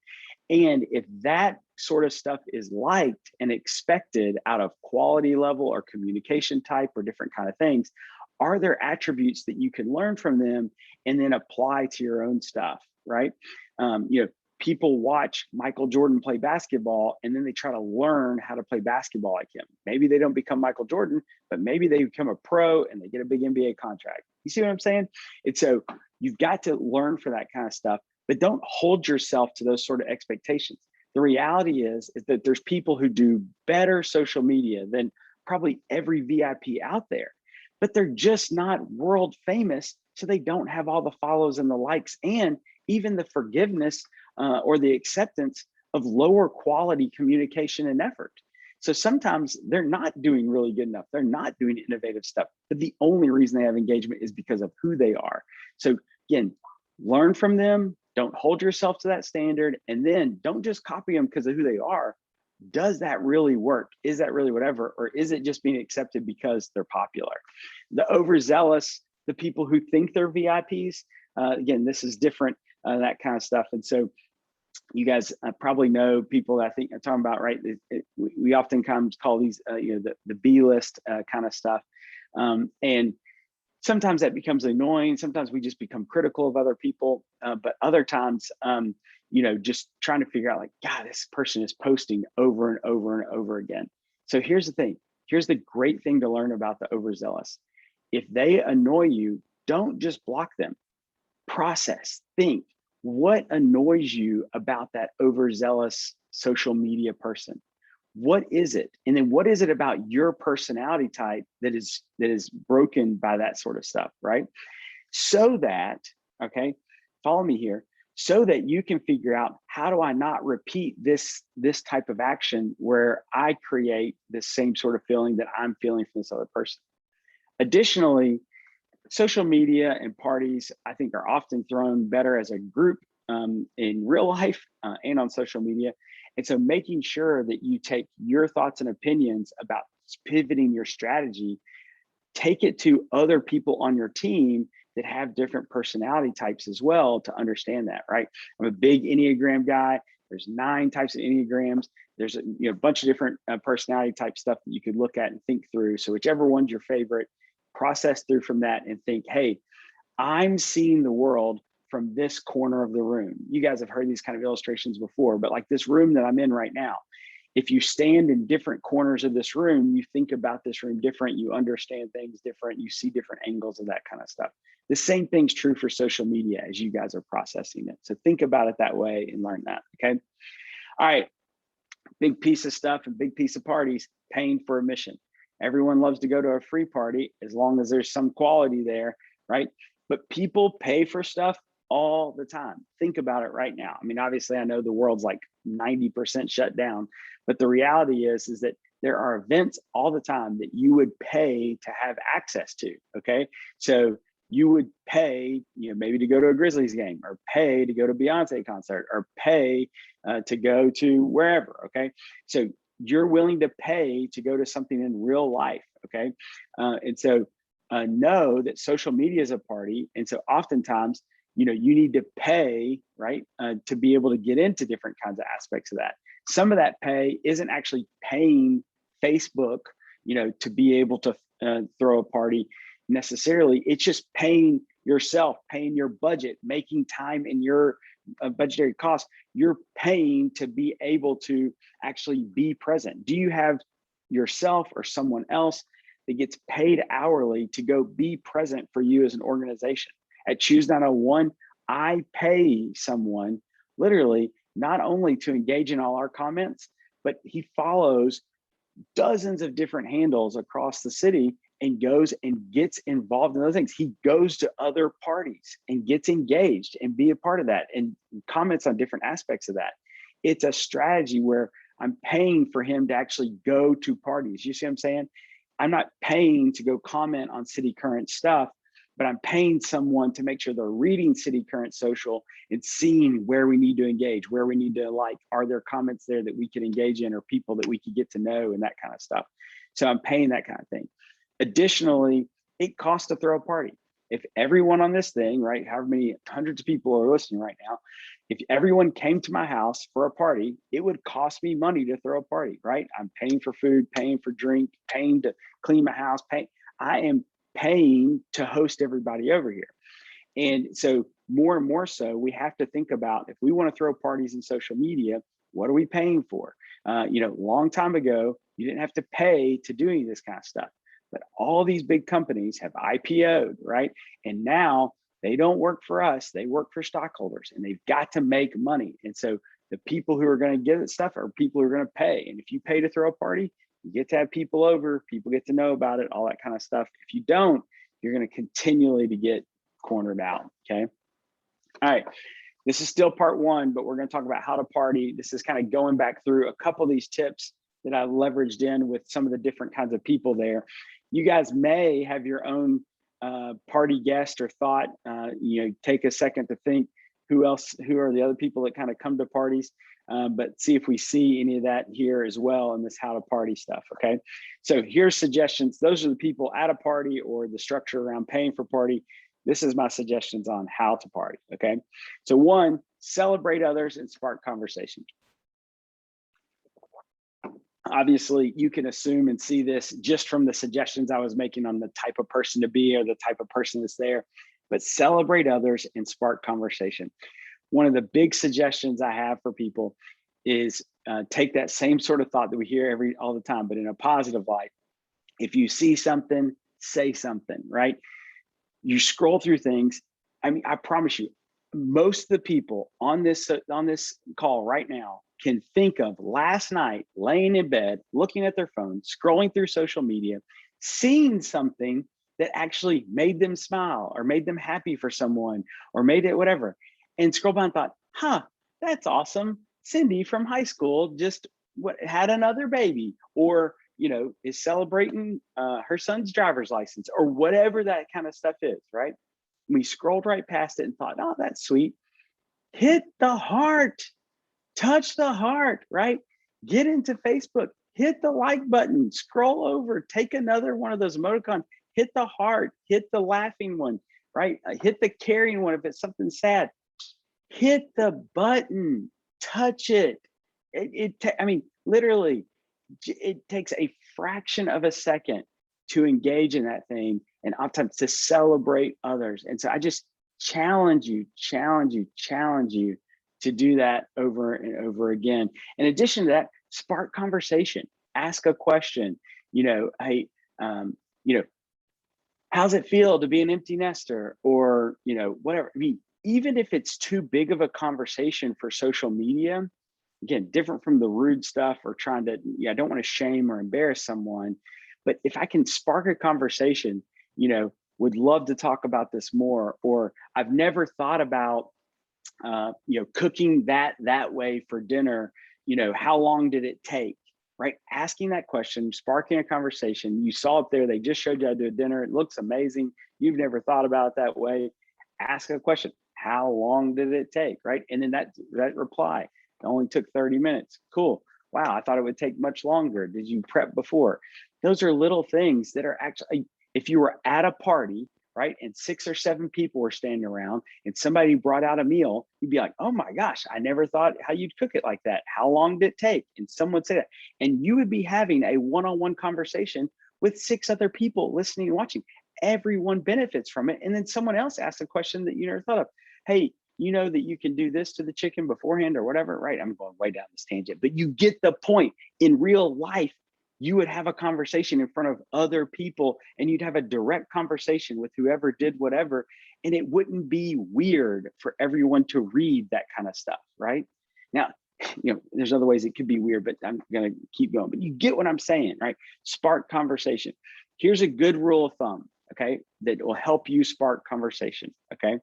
And if that sort of stuff is liked and expected out of quality level or communication type or different kind of things, are there attributes that you can learn from them and then apply to your own stuff, right? People watch Michael Jordan play basketball, and then they try to learn how to play basketball like him. Maybe they don't become Michael Jordan, but maybe they become a pro and they get a big NBA contract. You see what I'm saying? And so you've got to learn for that kind of stuff, but don't hold yourself to those sort of expectations. The reality is that there's people who do better social media than probably every VIP out there, but they're just not world famous. So they don't have all the follows and the likes and even the forgiveness or the acceptance of lower quality communication and effort. So sometimes they're not doing really good enough. They're not doing innovative stuff, but the only reason they have engagement is because of who they are. So again, learn from them. Don't hold yourself to that standard. And then don't just copy them because of who they are. Does that really work? Is that really whatever? Or is it just being accepted because they're popular? The overzealous, the people who think they're VIPs, again, this is different, that kind of stuff. And so you guys probably know people that I think I'm talking about, right? We oftentimes call these, the B list kind of stuff. And sometimes that becomes annoying. Sometimes we just become critical of other people. But other times, just trying to figure out like, God, this person is posting over and over and over again. So here's the thing. Here's the great thing to learn about the overzealous. If they annoy you, don't just block them. Process, think. What annoys you about that overzealous social media person? What is it? And then what is it about your personality type that is broken by that sort of stuff, right? So that, okay, follow me here, so that you can figure out, how do I not repeat this type of action where I create the same sort of feeling that I'm feeling from this other person? Additionally, social media and parties, I think, are often thrown better as a group in real life and on social media. And so making sure that you take your thoughts and opinions about pivoting your strategy, take it to other people on your team that have different personality types as well to understand that, right? I'm a big Enneagram guy. There's 9 types of Enneagrams. There's a bunch of different personality type stuff that you could look at and think through. So whichever one's your favorite, process through from that and think, hey, I'm seeing the world from this corner of the room. You guys have heard these kind of illustrations before, but like this room that I'm in right now, if you stand in different corners of this room, you think about this room different, you understand things different, you see different angles of that kind of stuff. The same thing's true for social media as you guys are processing it. So think about it that way and learn that, okay? All right, big piece of stuff and big piece of parties, paying for admission. Everyone loves to go to a free party as long as there's some quality there, right? But people pay for stuff all the time. Think about it right now. I mean, obviously, I know the world's like 90% shut down, but the reality is that there are events all the time that you would pay to have access to. Okay, so you would pay, maybe to go to a Grizzlies game, or pay to go to Beyonce concert, or pay to go to wherever. Okay, so you're willing to pay to go to something in real life. Okay, and so know that social media is a party, and so oftentimes, you need to pay, right, to be able to get into different kinds of aspects of that. Some of that pay isn't actually paying Facebook, to be able to throw a party necessarily. It's just paying yourself, paying your budget, making time in your budgetary costs. You're paying to be able to actually be present. Do you have yourself or someone else that gets paid hourly to go be present for you as an organization? At Choose 901, I pay someone literally not only to engage in all our comments, but he follows dozens of different handles across the city and goes and gets involved in those things. He goes to other parties and gets engaged and be a part of that and comments on different aspects of that. It's a strategy where I'm paying for him to actually go to parties. You see what I'm saying? I'm not paying to go comment on cityCURRENT stuff, but I'm paying someone to make sure they're reading cityCURRENT social and seeing where we need to engage, where we need to like, are there comments there that we could engage in, or people that we could get to know, and that kind of stuff. So I'm paying that kind of thing. Additionally, it costs to throw a party. If everyone on this thing, right, however many hundreds of people are listening right now, if everyone came to my house for a party, it would cost me money to throw a party, right? I'm paying for food, paying for drink, paying to clean my house, I am paying to host everybody over here. And so more and more so, we have to think about, if we want to throw parties in social media, what are we paying for? Long time ago, you didn't have to pay to do any of this kind of stuff. But all these big companies have IPO'd, right? And now they don't work for us, they work for stockholders, and they've got to make money. And so the people who are going to get it stuff are people who are going to pay. And if you pay to throw a party, you get to have people over, people get to know about it, all that kind of stuff. If you don't, you're going to continually to get cornered out, okay? All right, this is still part one, but we're going to talk about how to party. This is kind of going back through a couple of these tips that I leveraged in with some of the different kinds of people there. You guys may have your own party guest or thought, take a second to think who are the other people that kind of come to parties, but see if we see any of that here as well in this how to party stuff, okay? So here's suggestions. Those are the people at a party or the structure around paying for party. This is my suggestions on how to party, okay? So one, celebrate others and spark conversation. Obviously, you can assume and see this just from the suggestions I was making on the type of person to be or the type of person that's there, but celebrate others and spark conversation. One of the big suggestions I have for people is take that same sort of thought that we hear all the time, but in a positive light. If you see something, say something, right? You scroll through things. I mean, I promise you, most of the people on this call right now can think of last night laying in bed, looking at their phone, scrolling through social media, seeing something that actually made them smile or made them happy for someone or made it whatever, and scroll by and thought, that's awesome. Cindy from high school just had another baby, or is celebrating her son's driver's license, or whatever that kind of stuff is, right? We scrolled right past it and thought, oh, that's sweet. Hit the heart. Touch the heart, right? Get into Facebook, hit the like button, scroll over, take another one of those emoticons, hit the heart, hit the laughing one, right? Hit the caring one if it's something sad. Hit the button, touch it. I mean, literally, it takes a fraction of a second to engage in that thing, and oftentimes to celebrate others. And so I just challenge you to do that over and over again. In addition to that, spark conversation, ask a question, hey, how's it feel to be an empty nester, or, whatever. I mean, even if it's too big of a conversation for social media, again, different from the rude stuff or trying to, I don't want to shame or embarrass someone, but if I can spark a conversation, would love to talk about this more, or I've never thought about cooking that way for dinner. How long did it take? Right? Asking that question, sparking a conversation. You saw it there. They just showed you how to do a dinner. It looks amazing. You've never thought about it that way. Ask a question. How long did it take? Right? And then that reply, it only took 30 minutes. Cool. Wow, I thought it would take much longer. Did you prep before? Those are little things that are actually, if you were at a party, right, and 6 or 7 people were standing around and somebody brought out a meal, you'd be like, oh my gosh, I never thought how you'd cook it like that. How long did it take? And someone would say that. And you would be having a one-on-one conversation with 6 other people listening and watching. Everyone benefits from it. And then someone else asks a question that you never thought of. Hey, you know that you can do this to the chicken beforehand or whatever, right? I'm going way down this tangent, but you get the point. In real life, you would have a conversation in front of other people and you'd have a direct conversation with whoever did whatever. And it wouldn't be weird for everyone to read that kind of stuff, right? Now, there's other ways it could be weird, but I'm going to keep going. But you get what I'm saying, right? Spark conversation. Here's a good rule of thumb, okay, that will help you spark conversation, okay?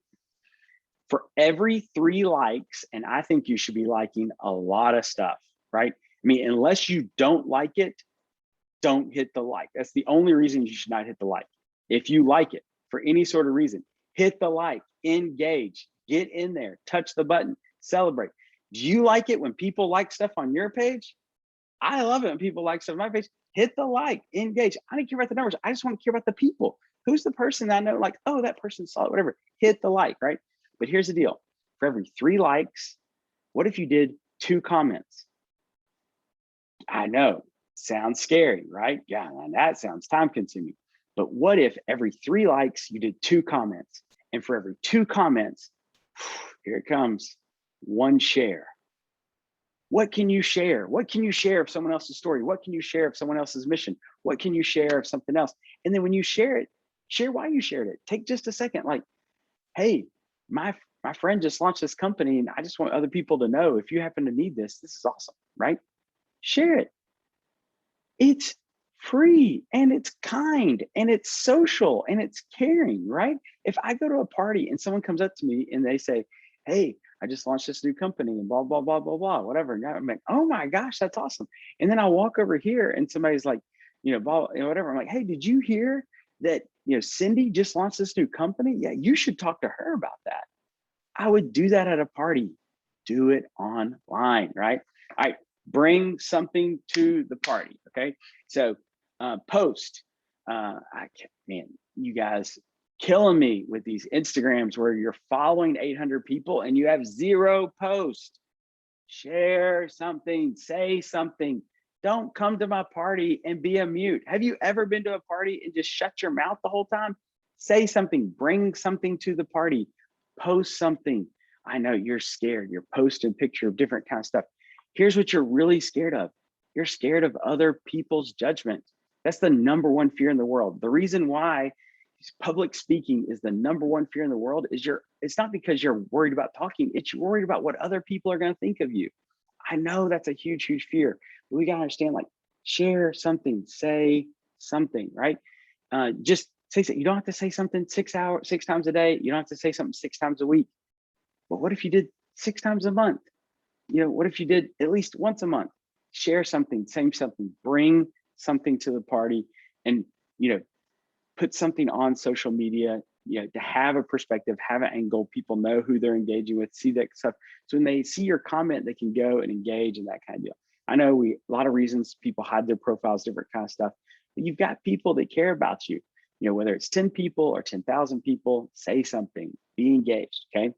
For every 3 likes, and I think you should be liking a lot of stuff, right? I mean, unless you don't like it, don't hit the like. That's the only reason you should not hit the like. If you like it for any sort of reason, hit the like, engage, get in there, touch the button, celebrate. Do you like it when people like stuff on your page? I love it when people like stuff on my page. Hit the like, engage. I don't care about the numbers. I just want to care about the people. Who's the person that I know, like, oh, that person saw it, whatever. Hit the like, right? But here's the deal. For every 3 likes, what if you did 2 comments? I know, sounds scary, right? Yeah, and that sounds time consuming. But what if every 3 likes, you did 2 comments? And for every 2 comments, here it comes, 1 share. What can you share? What can you share of someone else's story? What can you share of someone else's mission? What can you share of something else? And then when you share it, share why you shared it. Take just a second, like, hey, my friend just launched this company and I just want other people to know, if you happen to need this, this is awesome, right? Share it. It's free and it's kind and it's social and it's caring, right? If I go to a party and someone comes up to me and they say, hey, I just launched this new company and blah, blah, blah, blah, blah, whatever. And I'm like, oh my gosh, that's awesome. And then I walk over here and somebody's like, blah, whatever. I'm like, hey, did you hear that, Cindy just launched this new company? Yeah, you should talk to her about that. I would do that at a party. Do it online, right? All right, bring something to the party, okay? So post. Man, you guys killing me with these Instagrams where you're following 800 people and you have 0 posts. Share something, say something. Don't come to my party and be a mute. Have you ever been to a party and just shut your mouth the whole time? Say something, bring something to the party, post something. I know you're scared. You're posting a picture of different kind of stuff. Here's what you're really scared of. You're scared of other people's judgment. That's the #1 fear in the world. The reason why public speaking is the #1 fear in the world is it's not because you're worried about talking, it's you're worried about what other people are going to think of you. I know that's a huge, huge fear, but we got to understand, like, share something, say something, right? Just say something. You don't have to say something 6 times a day. You don't have to say something 6 times a week. But what if you did 6 times a month? What if you did at least once a month? Share something, say something, bring something to the party, and put something on social media, to have a perspective, have an angle, people know who they're engaging with, see that stuff. So when they see your comment, they can go and engage and that kind of deal. I know a lot of reasons people hide their profiles, different kind of stuff, but you've got people that care about you, whether it's 10 people or 10,000 people, say something, be engaged, okay?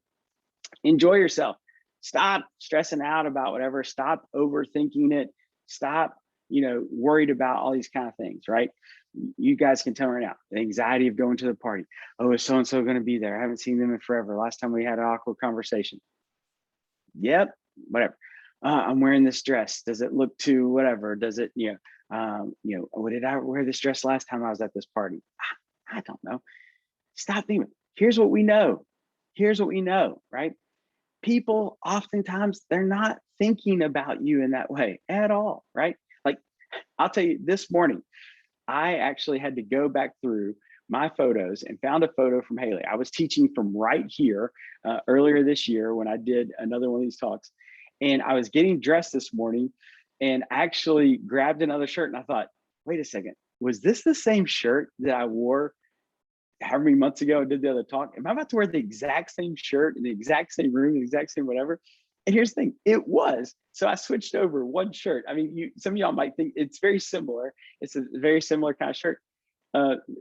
Enjoy yourself. Stop stressing out about whatever, stop overthinking it, stop, worried about all these kind of things, right? You guys can tell me right now, the anxiety of going to the party. Oh, is so-and-so going to be there? I haven't seen them in forever. Last time we had an awkward conversation. Yep, whatever. I'm wearing this dress. Does it look too whatever? Does it, what did I wear this dress last time I was at this party? I don't know. Stop thinking. Here's what we know. Here's what we know, right? People oftentimes, they're not thinking about you in that way at all, right? Like, I'll tell you, this morning, I actually had to go back through my photos and found a photo from Haley. I was teaching from right here earlier this year when I did another one of these talks. And I was getting dressed this morning and actually grabbed another shirt. And I thought, wait a second, was this the same shirt that I wore however many months ago I did the other talk? Am I about to wear the exact same shirt in the exact same room, the exact same whatever? And here's the thing, it was. So I switched over one shirt. I mean, some of y'all might think it's very similar. It's a very similar kind of shirt.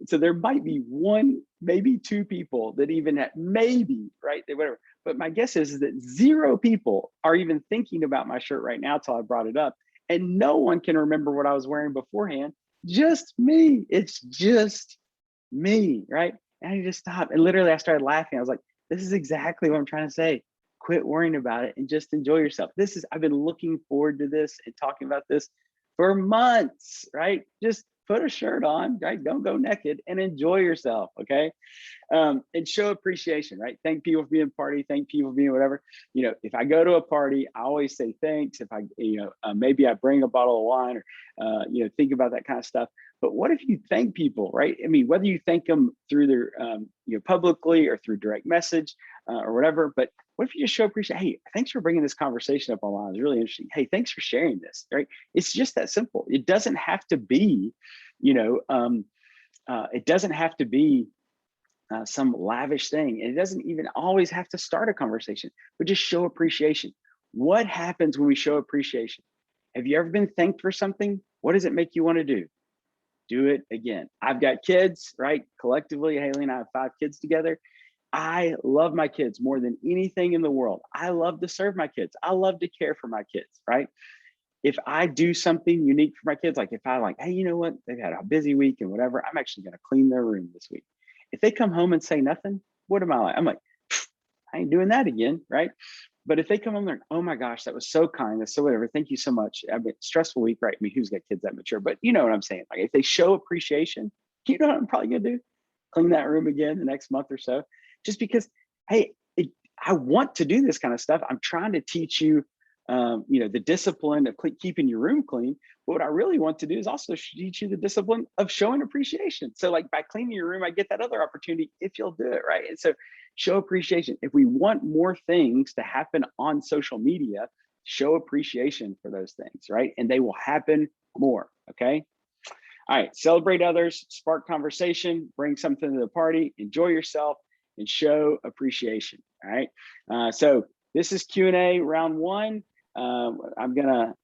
So there might be one, maybe two people that even have, maybe, right, whatever. But my guess is that 0 people are even thinking about my shirt right now till I brought it up. And no one can remember what I was wearing beforehand. Just me. It's just me, right? And I just stopped. And literally I started laughing. I was like, this is exactly what I'm trying to say. Quit worrying about it and just enjoy yourself. I've been looking forward to this and talking about this for months, right? Just put a shirt on, right? Don't go naked and enjoy yourself, okay? And show appreciation, right? Thank people for being party, thank people for being whatever. You know, if I go to a party, I always say thanks. If I, maybe I bring a bottle of wine or, think about that kind of stuff. But what if you thank people, right? I mean, whether you thank them through their, publicly or through direct message or whatever, but what if you just show appreciation? Hey, thanks for bringing this conversation up online. It's really interesting. Hey, thanks for sharing this, right? It's just that simple. It doesn't have to be, it doesn't have to be some lavish thing. And it doesn't even always have to start a conversation, but just show appreciation. What happens when we show appreciation? Have you ever been thanked for something? What does it make you want to do? Do it again. I've got kids, right? Collectively, Haley and I have 5 kids together. I love my kids more than anything in the world. I love to serve my kids. I love to care for my kids, right? If I do something unique for my kids, like if I like, hey, you know what? They've had a busy week and whatever, I'm actually going to clean their room this week. If they come home and say nothing, what am I like? I'm like, I ain't doing that again, right? But if they come home and they're like, oh my gosh, that was so kind, that's so whatever, thank you so much. I've been stressful week, right? I mean, who's got kids that mature? But you know what I'm saying? Like if they show appreciation, you know what I'm probably gonna do? Clean that room again the next month or so. Just because, hey, I want to do this kind of stuff. I'm trying to teach you, the discipline of keeping your room clean. But what I really want to do is also teach you the discipline of showing appreciation. So like by cleaning your room, I get that other opportunity if you'll do it, right? And so show appreciation. If we want more things to happen on social media, show appreciation for those things, right? And they will happen more, okay? All right, celebrate others, spark conversation, bring something to the party, enjoy yourself, and show appreciation, all right? So this is Q&A round 1. I'm gonna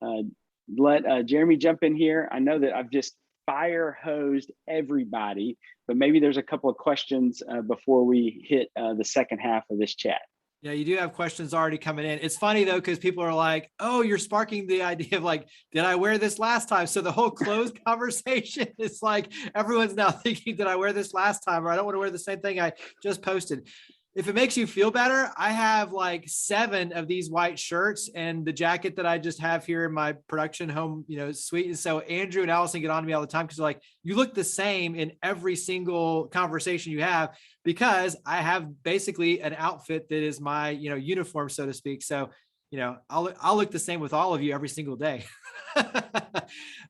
let Jeremy jump in here. I know that I've just fire hosed everybody, but maybe there's a couple of questions before we hit the second half of this chat. Yeah, you do have questions already coming in. It's funny though, because people are like, oh, you're sparking the idea of like, did I wear this last time? So the whole closed conversation is like, everyone's now thinking, did I wear this last time? Or I don't want to wear the same thing I just posted. If it makes you feel better, I have like 7 of these white shirts and the jacket that I just have here in my production home, suite. And so Andrew and Allison get on to me all the time because they're like, you look the same in every single conversation you have, because I have basically an outfit that is my, uniform, so to speak. So, I'll look the same with all of you every single day.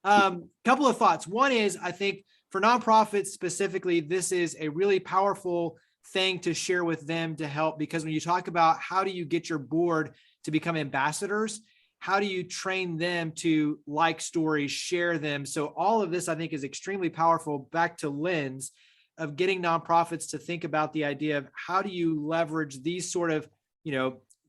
Couple of thoughts. One is, I think for nonprofits specifically, this is a really powerful thing to share with them to help, because when you talk about how do you get your board to become ambassadors, how do you train them to like stories, share them? So all of this I think is extremely powerful. Back to Lynn's of getting nonprofits to think about the idea of how do you leverage these sort of,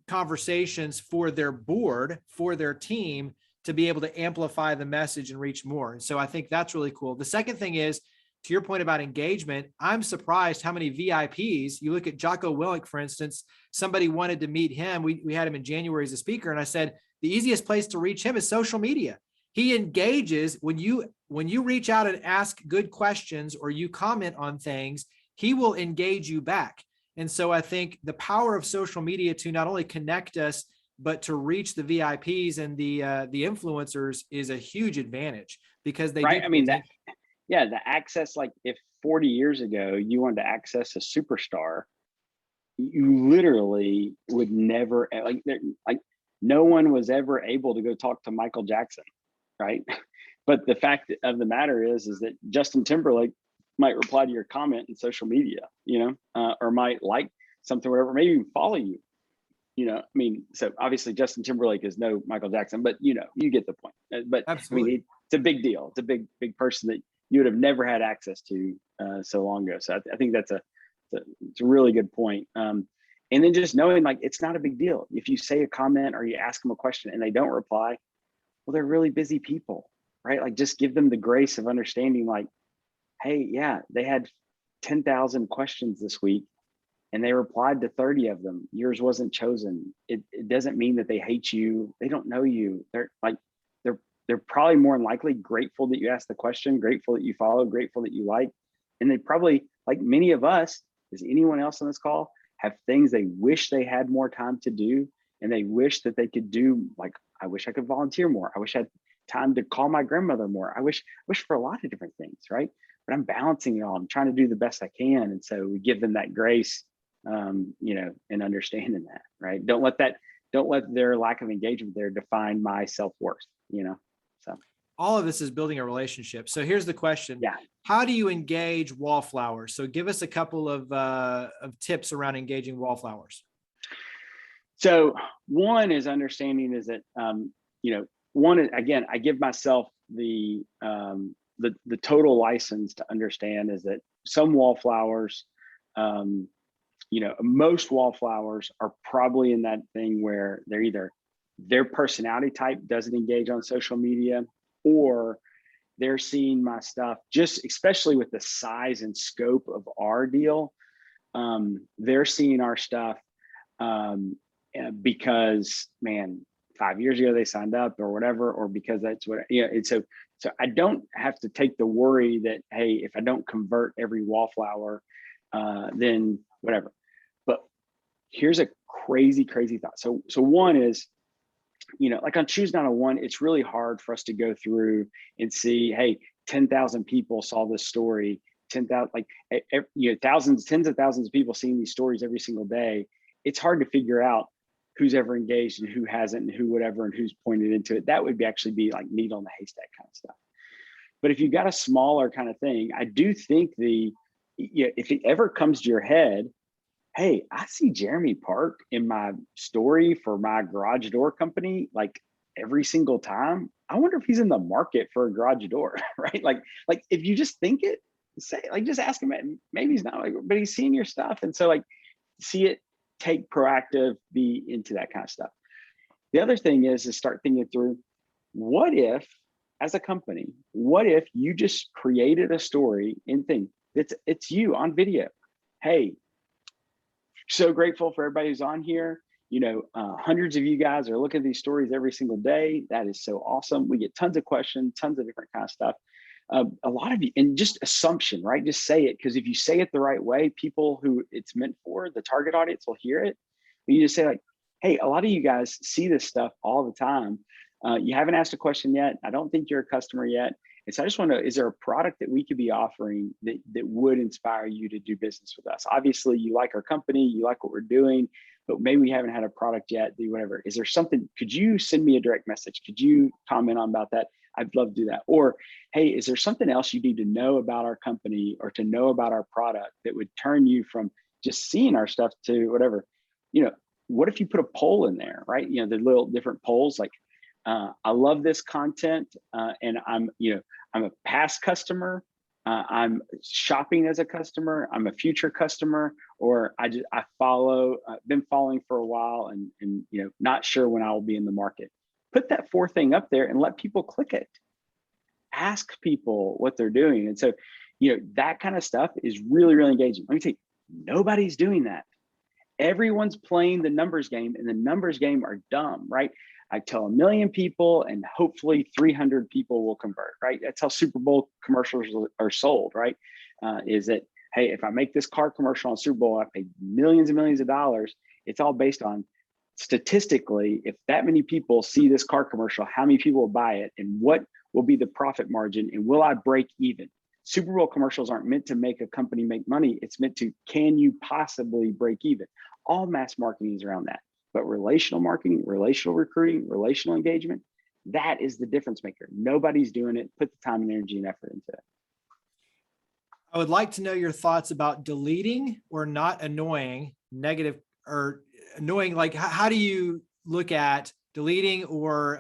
conversations for their board, for their team, to be able to amplify the message and reach more. And so I think that's really cool. The second thing is, to your point about engagement, I'm surprised how many VIPs, you look at Jocko Willink, for instance, somebody wanted to meet him. We had him in January as a speaker. And I said, the easiest place to reach him is social media. He engages when you reach out and ask good questions or you comment on things, he will engage you back. And so I think the power of social media to not only connect us, but to reach the VIPs and the influencers is a huge advantage, because they right. do. I mean, the access, like if 40 years ago you wanted to access a superstar, you literally would never, like no one was ever able to go talk to Michael Jackson, right? But the fact of the matter is that Justin Timberlake might reply to your comment in social media, or might like something, whatever, maybe even follow you. I mean, so obviously Justin Timberlake is no Michael Jackson, but you get the point. But Absolutely. I mean, it's a big deal. It's a big person that you would have never had access to so long ago. So I think it's a really good point. And then just knowing, like, it's not a big deal if you say a comment or you ask them a question and they don't reply. Well, they're really busy people, right? Like, just give them the grace of understanding, like, hey, yeah, they had 10,000 questions this week and they replied to 30 of them. Yours wasn't chosen. It doesn't mean that they hate you. They don't know you. They're probably more than likely grateful that you asked the question, grateful that you followed, grateful that you like. And they probably, like many of us, as anyone else on this call, have things they wish they had more time to do. And they wish that they could do, like, I wish I could volunteer more. I wish I had time to call my grandmother more. I wish for a lot of different things, right? But I'm balancing it all. I'm trying to do the best I can. And so we give them that grace, and understanding that, right? Don't let their lack of engagement there define my self-worth, so. All of this is building a relationship. So here's the question. Yeah. How do you engage wallflowers? So give us a couple of tips around engaging wallflowers. So one is understanding is that, one is, again, I give myself the total license to understand is that some wallflowers, most wallflowers are probably in that thing where they're either their personality type doesn't engage on social media, or they're seeing my stuff, just especially with the size and scope of our deal. They're seeing our stuff because, man, 5 years ago they signed up or whatever, or because that's what, and so I don't have to take the worry that, hey, if I don't convert every wallflower, then whatever. But here's a crazy thought. So one is, like on Choose Not a One, it's really hard for us to go through and see, hey, 10,000 people saw this story, 10,000, like, thousands, tens of thousands of people seeing these stories every single day. It's hard to figure out who's ever engaged and who hasn't and who whatever and who's pointed into it. That would actually be like needle in the haystack kind of stuff. But if you've got a smaller kind of thing, I do think if it ever comes to your head, hey, I see Jeremy Park in my story for my garage door company, like every single time. I wonder if he's in the market for a garage door, right? Like if you just think it, say, like, just ask him, maybe he's not, like, but he's seeing your stuff. And so, like, see it, take proactive, be into that kind of stuff. The other thing is to start thinking through, what if, as a company, what if you just created a story and thing it's you on video? Hey, so grateful for everybody who's on here. Hundreds of you guys are looking at these stories every single day. That is so awesome. We get tons of questions, tons of different kind of stuff. A lot of you, and just assumption, right? Just say it, because if you say it the right way, people who it's meant for, the target audience, will hear it. But you just say, like, hey, a lot of you guys see this stuff all the time. You haven't asked a question yet. I don't think you're a customer yet. And so I just want to know, is there a product that we could be offering that would inspire you to do business with us? Obviously, you like our company, you like what we're doing, but maybe we haven't had a product yet, do whatever. Is there something, could you send me a direct message? Could you comment on about that? I'd love to do that. Or, hey, is there something else you need to know about our company or to know about our product that would turn you from just seeing our stuff to whatever? What if you put a poll in there, right? The little different polls, like, I love this content, and I'm a past customer, I'm shopping as a customer, I'm a future customer, or I follow, been following for a while and not sure when I will be in the market. Put that fourth thing up there and let people click it. Ask people what they're doing. And so, that kind of stuff is really, really engaging. Let me tell you, nobody's doing that. Everyone's playing the numbers game, and the numbers game are dumb, right? I tell 1 million people and hopefully 300 people will convert, right? That's how Super Bowl commercials are sold, right? Is that, hey, if I make this car commercial on Super Bowl, I pay millions and millions of dollars. It's all based on, statistically, if that many people see this car commercial, how many people will buy it, and what will be the profit margin, and will I break even? Super Bowl commercials aren't meant to make a company make money. It's meant to, can you possibly break even? All mass marketing is around that. But relational marketing, relational recruiting, relational engagement, that is the difference maker. Nobody's doing it. Put the time and energy and effort into it. I would like to know your thoughts about deleting or not annoying negative or annoying. Like, how do you look at deleting or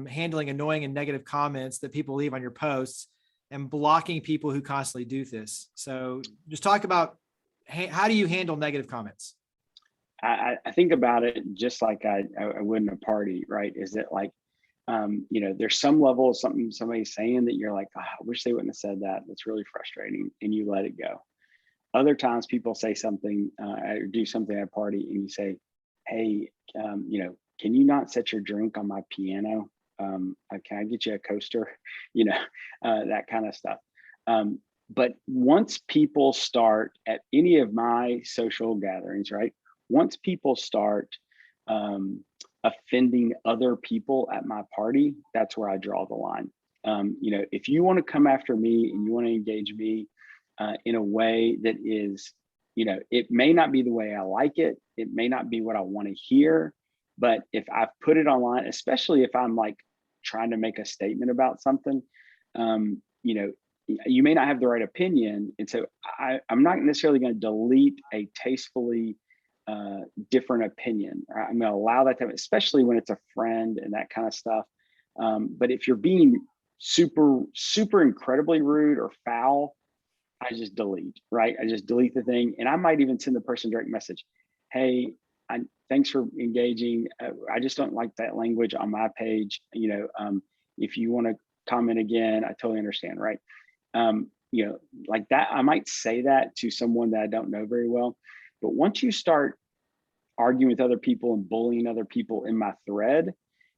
handling annoying and negative comments that people leave on your posts and blocking people who constantly do this? So just talk about how do you handle negative comments? I think about it just like I would in a party, right? Is it like, there's some level of something somebody's saying that you're like, "Ah, I wish they wouldn't have said that. That's really frustrating," and you let it go. Other times people say something or do something at a party and you say, "Hey, can you not set your drink on my piano? Can I get you a coaster?" You know, that kind of stuff. But once people start at any of my social gatherings, right? Once people start offending other people at my party, that's where I draw the line. If you want to come after me and you want to engage me in a way that is, it may not be the way I like it. It may not be what I want to hear. But if I've put it online, especially if I'm like trying to make a statement about something, you may not have the right opinion. And so I'm not necessarily going to delete a tastefully different opinion. I'm going to allow that to happen, especially when it's a friend and that kind of stuff. But if you're being super, super incredibly rude or foul, I just delete, right? I just delete the thing. And I might even send the person a direct message. Hey, thanks for engaging. I just don't like that language on my page. If you want to comment again, I totally understand, right? Like that, I might say that to someone that I don't know very well. But once you start arguing with other people and bullying other people in my thread,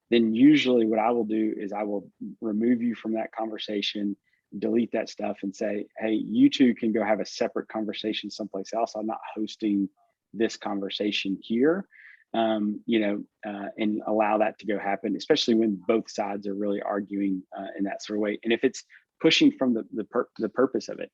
then usually what I will do is I will remove you from that conversation, delete that stuff and say, hey, you two can go have a separate conversation someplace else. I'm not hosting this conversation here, and allow that to go happen, especially when both sides are really arguing in that sort of way. And if it's pushing from the purpose of it,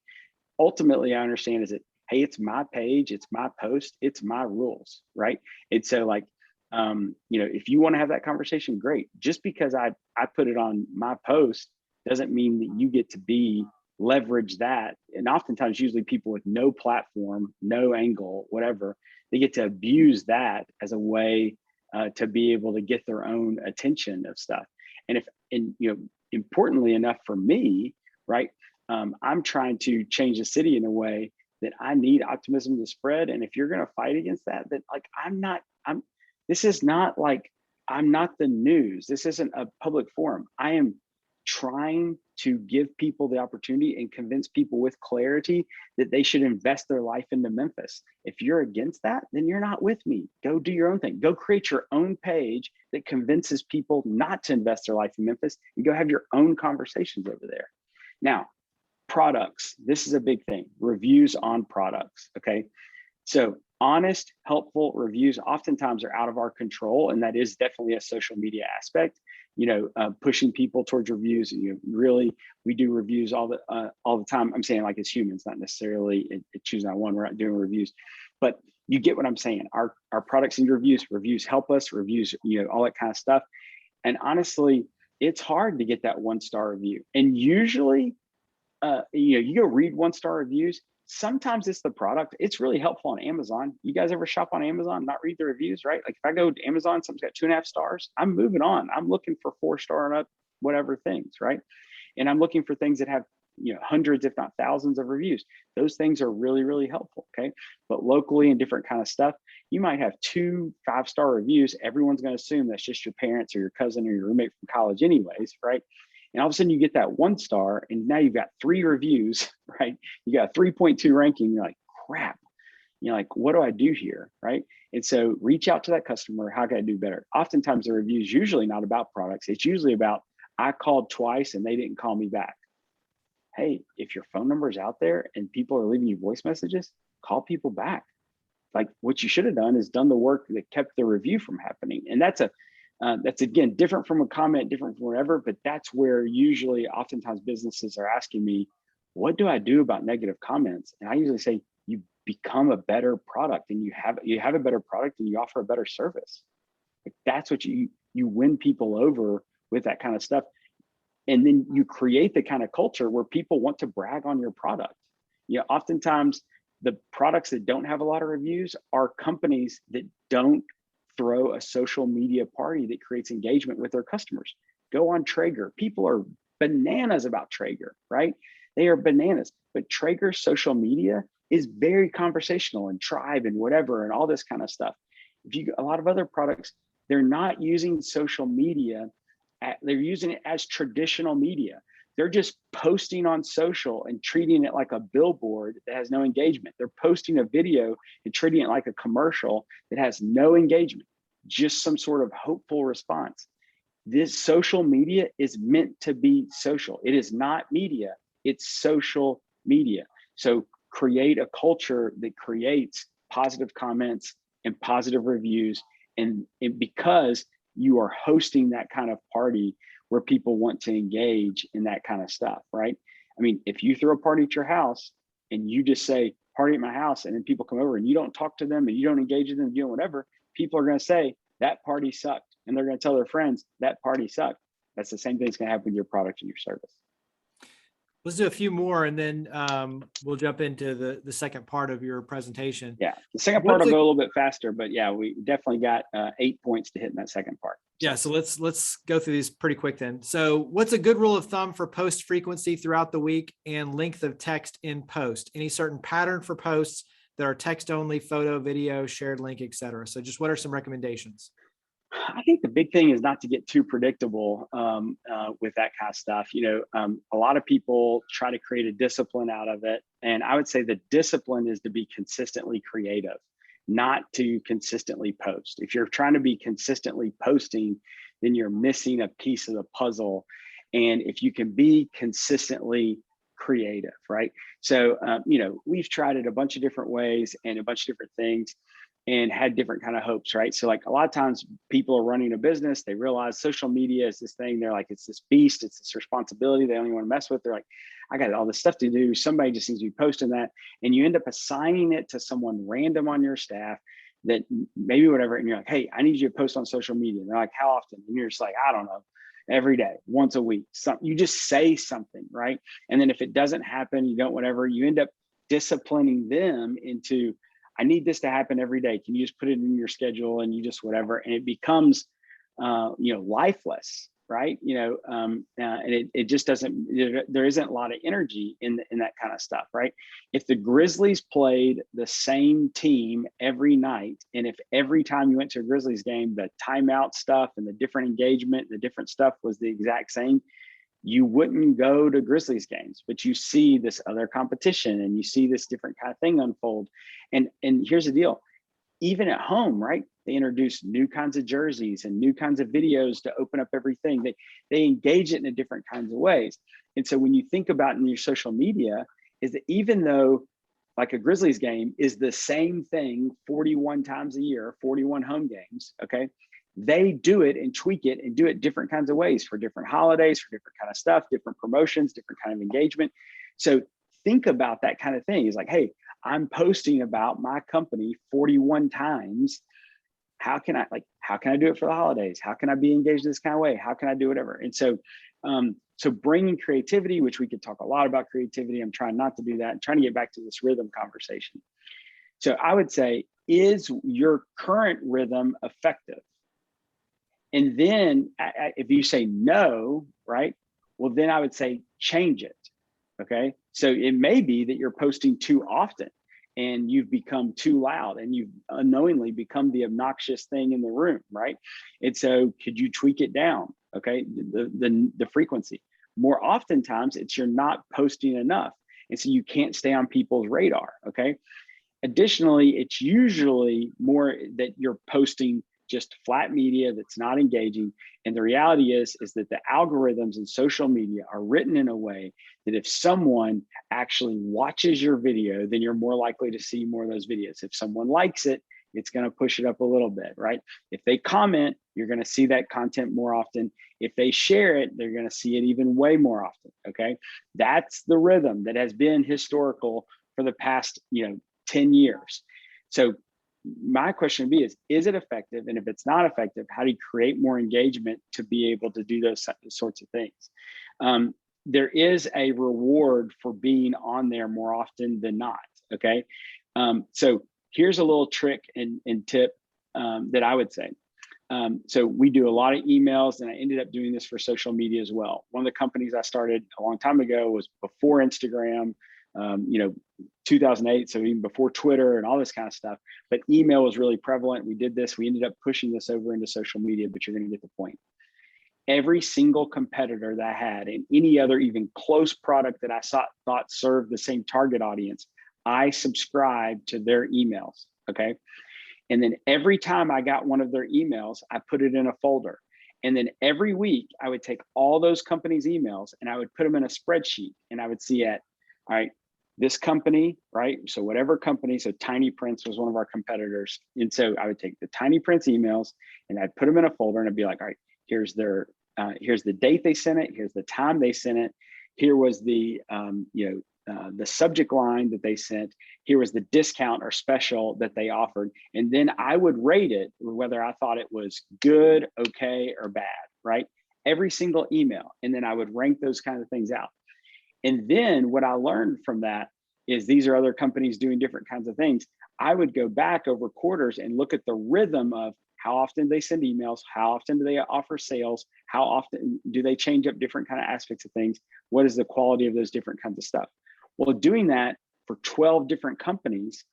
ultimately I understand is that, hey, it's my page, it's my post, it's my rules, right? And so like, if you want to have that conversation, great. Just because I put it on my post doesn't mean that you get to leverage that. And oftentimes, usually people with no platform, no angle, whatever, they get to abuse that as a way to be able to get their own attention of stuff. And importantly enough for me, right? I'm trying to change the city in a way that I need optimism to spread. And if you're going to fight against that, then like, this is not like, I'm not the news. This isn't a public forum. I am trying to give people the opportunity and convince people with clarity that they should invest their life into Memphis. If you're against that, then you're not with me. Go do your own thing. Go create your own page that convinces people not to invest their life in Memphis and go have your own conversations over there. Now, products. This is a big thing. Reviews on products. Okay. So honest, helpful reviews oftentimes are out of our control. And that is definitely a social media aspect, pushing people towards reviews. Really, we do reviews all the time. I'm saying like as humans, not necessarily choosing on one, we're not doing reviews, but you get what I'm saying. Our products need reviews help us, reviews, all that kind of stuff. And honestly, it's hard to get that 1-star review. And usually, you go read 1-star reviews. Sometimes it's the product. It's really helpful on Amazon. You guys ever shop on Amazon, not read the reviews, right? Like if I go to Amazon, something's got 2.5 stars, I'm moving on. I'm looking for 4-star and up, whatever things, right? And I'm looking for things that have, hundreds, if not thousands of reviews. Those things are really, really helpful, okay? But locally and different kind of stuff, you might have 2 5-star reviews. Everyone's going to assume that's just your parents or your cousin or your roommate from college anyways, right? And all of a sudden you get that 1 star and now you've got 3 reviews, right? You got a 3.2 ranking. You're like, crap. You're like, what do I do here, right? And so reach out to that customer. How can I do better? Oftentimes the review is usually not about products. It's usually about, I called twice and they didn't call me back. Hey, if your phone number is out there and people are leaving you voice messages, call people back. Like what you should have done is done the work that kept the review from happening. And that's again, different from a comment, different from whatever, but that's where usually oftentimes businesses are asking me, what do I do about negative comments? And I usually say, you become a better product and you have a better product and you offer a better service. Like that's what you win people over with that kind of stuff. And then you create the kind of culture where people want to brag on your product. Oftentimes the products that don't have a lot of reviews are companies that don't throw a social media party that creates engagement with their customers. Go on Traeger. People are bananas about Traeger, right? They are bananas. But Traeger's social media is very conversational, and Tribe and whatever and all this kind of stuff. A lot of other products, they're not using social media. They're using it as traditional media. They're just posting on social and treating it like a billboard that has no engagement. They're posting a video and treating it like a commercial that has no engagement, just some sort of hopeful response. This social media is meant to be social. It is not media, it's social media. So create a culture that creates positive comments and positive reviews. And because you are hosting that kind of party where people want to engage in that kind of stuff, right? I mean, if you throw a party at your house and you just say, party at my house, and then people come over and you don't talk to them and you don't engage with them, you know, whatever, people are going to say that party sucked. And they're going to tell their friends that party sucked. That's the same thing that's going to happen with your product and your service. Let's do a few more, and then we'll jump into the second part of your presentation. Yeah, the second part will go a little bit faster, but yeah, we definitely got 8 points to hit in that second part. Yeah, so let's go through these pretty quick then. So what's a good rule of thumb for post frequency throughout the week and length of text in post? Any certain pattern for posts that are text only, photo, video, shared link, etc.? So just what are some recommendations? I think the big thing is not to get too predictable with that kind of stuff. A lot of people try to create a discipline out of it. And I would say the discipline is to be consistently creative, not to consistently post. If you're trying to be consistently posting, then you're missing a piece of the puzzle. And if you can be consistently creative, right? So, we've tried it a bunch of different ways and a bunch of different things, and had different kind of hopes, right? So like a lot of times people are running a business, they realize social media is this thing. They're like, it's this beast, it's this responsibility they don't even want to mess with. They're like, I got all this stuff to do. Somebody just needs to be posting that. And you end up assigning it to someone random on your staff that maybe whatever. And you're like, hey, I need you to post on social media. And they're like, how often? And you're just like, I don't know, every day, once a week. You just say something, right? And then if it doesn't happen, you don't, whatever, you end up disciplining them into, I need this to happen every day. Can you just put it in your schedule and you just whatever, and it becomes, lifeless, right? And it just doesn't. There isn't a lot of energy in that kind of stuff, right? If the Grizzlies played the same team every night, and if every time you went to a Grizzlies game, the timeout stuff and the different engagement, the different stuff was the exact same, you wouldn't go to Grizzlies games. But you see this other competition and you see this different kind of thing unfold. And here's the deal, even at home, right? They introduce new kinds of jerseys and new kinds of videos to open up everything. They engage it in a different kinds of ways. And so when you think about in your social media, is that even though like a Grizzlies game is the same thing 41 times a year, 41 home games, okay? They do it and tweak it and do it different kinds of ways for different holidays, for different kind of stuff, different promotions, different kind of engagement. So think about that kind of thing. It's like, hey, I'm posting about my company 41 times. How can I do it for the holidays? How can I be engaged in this kind of way? How can I do whatever? And so, so bringing creativity, which we could talk a lot about creativity. I'm trying not to do that. I'm trying to get back to this rhythm conversation. So I would say, is your current rhythm effective? And then if you say no, right? Well, then I would say change it. Okay. So it may be that you're posting too often and you've become too loud and you've unknowingly become the obnoxious thing in the room, right? And so could you tweak it down? Okay. The frequency. More oftentimes it's you're not posting enough. And so you can't stay on people's radar. Okay. Additionally, it's usually more that you're posting just flat media that's not engaging. And the reality is that the algorithms in social media are written in a way that if someone actually watches your video, then you're more likely to see more of those videos. If someone likes it, it's going to push it up a little bit, right? If they comment, you're going to see that content more often. If they share it, they're going to see it even way more often, okay? That's the rhythm that has been historical for the past, 10 years. So my question would be is it effective? And if it's not effective, how do you create more engagement to be able to do those sorts of things? there is a reward for being on there more often than not. Okay. So here's a little trick and tip that I would say. So we do a lot of emails, and I ended up doing this for social media as well. One of the companies I started a long time ago was before Instagram, 2008. So even before Twitter and all this kind of stuff, but email was really prevalent. We did this, we ended up pushing this over into social media, but you're going to get the point. Every single competitor that I had and any other even close product that I thought served the same target audience, I subscribed to their emails. Okay. And then every time I got one of their emails, I put it in a folder. And then every week I would take all those companies' emails and I would put them in a spreadsheet, and I would see all right, this company, right? So whatever company, so Tiny Prints was one of our competitors. And so I would take the Tiny Prints emails and I'd put them in a folder, and I'd be like, all right, here's the date they sent it. Here's the time they sent it. Here was the subject line that they sent. Here was the discount or special that they offered. And then I would rate it, whether I thought it was good, okay, or bad, right? Every single email. And then I would rank those kinds of things out. And then what I learned from that is these are other companies doing different kinds of things. I would go back over quarters and look at the rhythm of how often they send emails, how often do they offer sales, how often do they change up different kind of aspects of things, what is the quality of those different kinds of stuff. Well, doing that for 12 different companies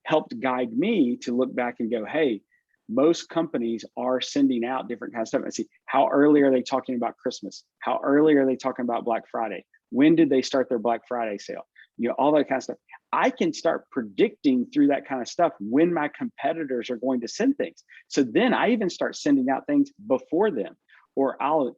helped guide me to look back and go, hey, most companies are sending out different kinds of stuff. I see, how early are they talking about Christmas? How early are they talking about Black Friday? When did they start their Black Friday sale? All that kind of stuff. I can start predicting through that kind of stuff when my competitors are going to send things. So then I even start sending out things before them, or I'll,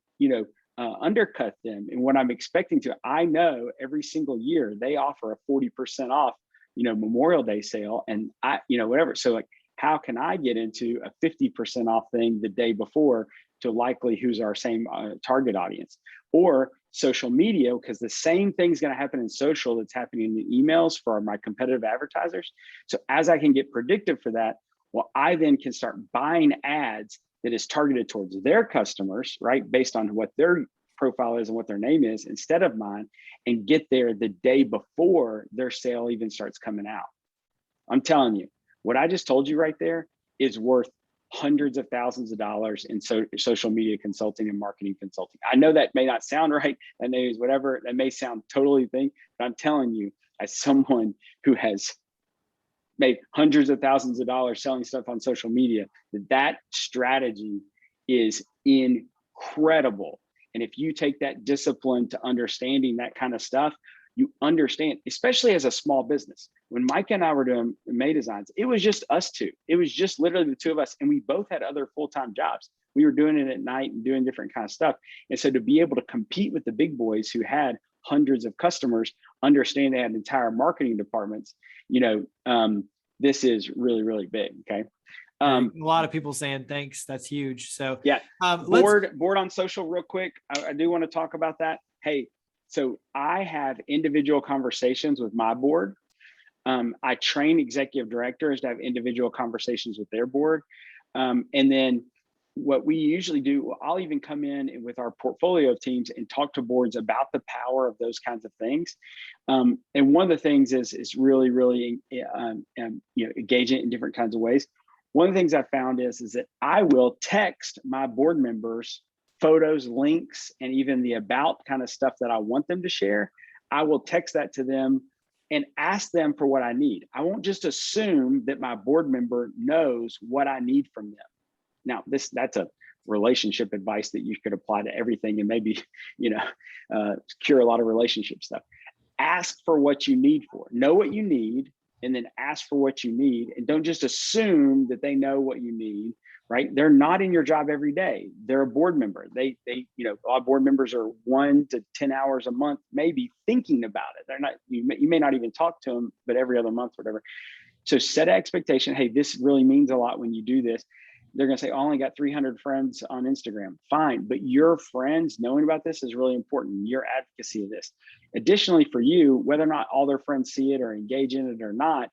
undercut them in what I'm expecting to. I know every single year they offer a 40% off, Memorial Day sale, and whatever. So like, how can I get into a 50% off thing the day before to likely who's our same target audience? Or social media, because the same thing's going to happen in social that's happening in the emails for my competitive advertisers. So as I can get predictive for that, well, I then can start buying ads that is targeted towards their customers, right? Based on what their profile is and what their name is instead of mine, and get there the day before their sale even starts coming out. I'm telling you, what I just told you right there is worth hundreds of thousands of dollars in social media consulting and marketing consulting. I know that may not sound right, that may whatever, that may sound totally thing, but I'm telling you, as someone who has made hundreds of thousands of dollars selling stuff on social media, that strategy is incredible. And if you take that discipline to understanding that kind of stuff, you understand, especially as a small business. When Mike and I were doing May Designs, it was just us two. It was just literally the two of us. And we both had other full-time jobs. We were doing it at night and doing different kind of stuff. And so to be able to compete with the big boys who had hundreds of customers, understand they had entire marketing departments, this is really, really big. Okay. A lot of people saying thanks. That's huge. So yeah, board on social real quick. I do want to talk about that. Hey, so I have individual conversations with my board. I train executive directors to have individual conversations with their board. And then what we usually do, I'll even come in with our portfolio of teams and talk to boards about the power of those kinds of things. And one of the things is really, really engaging in different kinds of ways. One of the things I found is that I will text my board members photos, links, and even the about kind of stuff that I want them to share. I will text that to them and ask them for what I need. I won't just assume that my board member knows what I need from them. Now, that's a relationship advice that you could apply to everything and maybe, cure a lot of relationship stuff. Ask for what you need for. Know what you need, and then ask for what you need. And don't just assume that they know what you need, right? They're not in your job every day. They're a board member. They a lot of board members are 1 to 10 hours a month, maybe thinking about it. They're not, you may not even talk to them, but every other month, whatever. So set an expectation. Hey, this really means a lot when you do this. They're going to say, oh, I only got 300 friends on Instagram. Fine. But your friends knowing about this is really important. Your advocacy of this. Additionally, for you, whether or not all their friends see it or engage in it or not,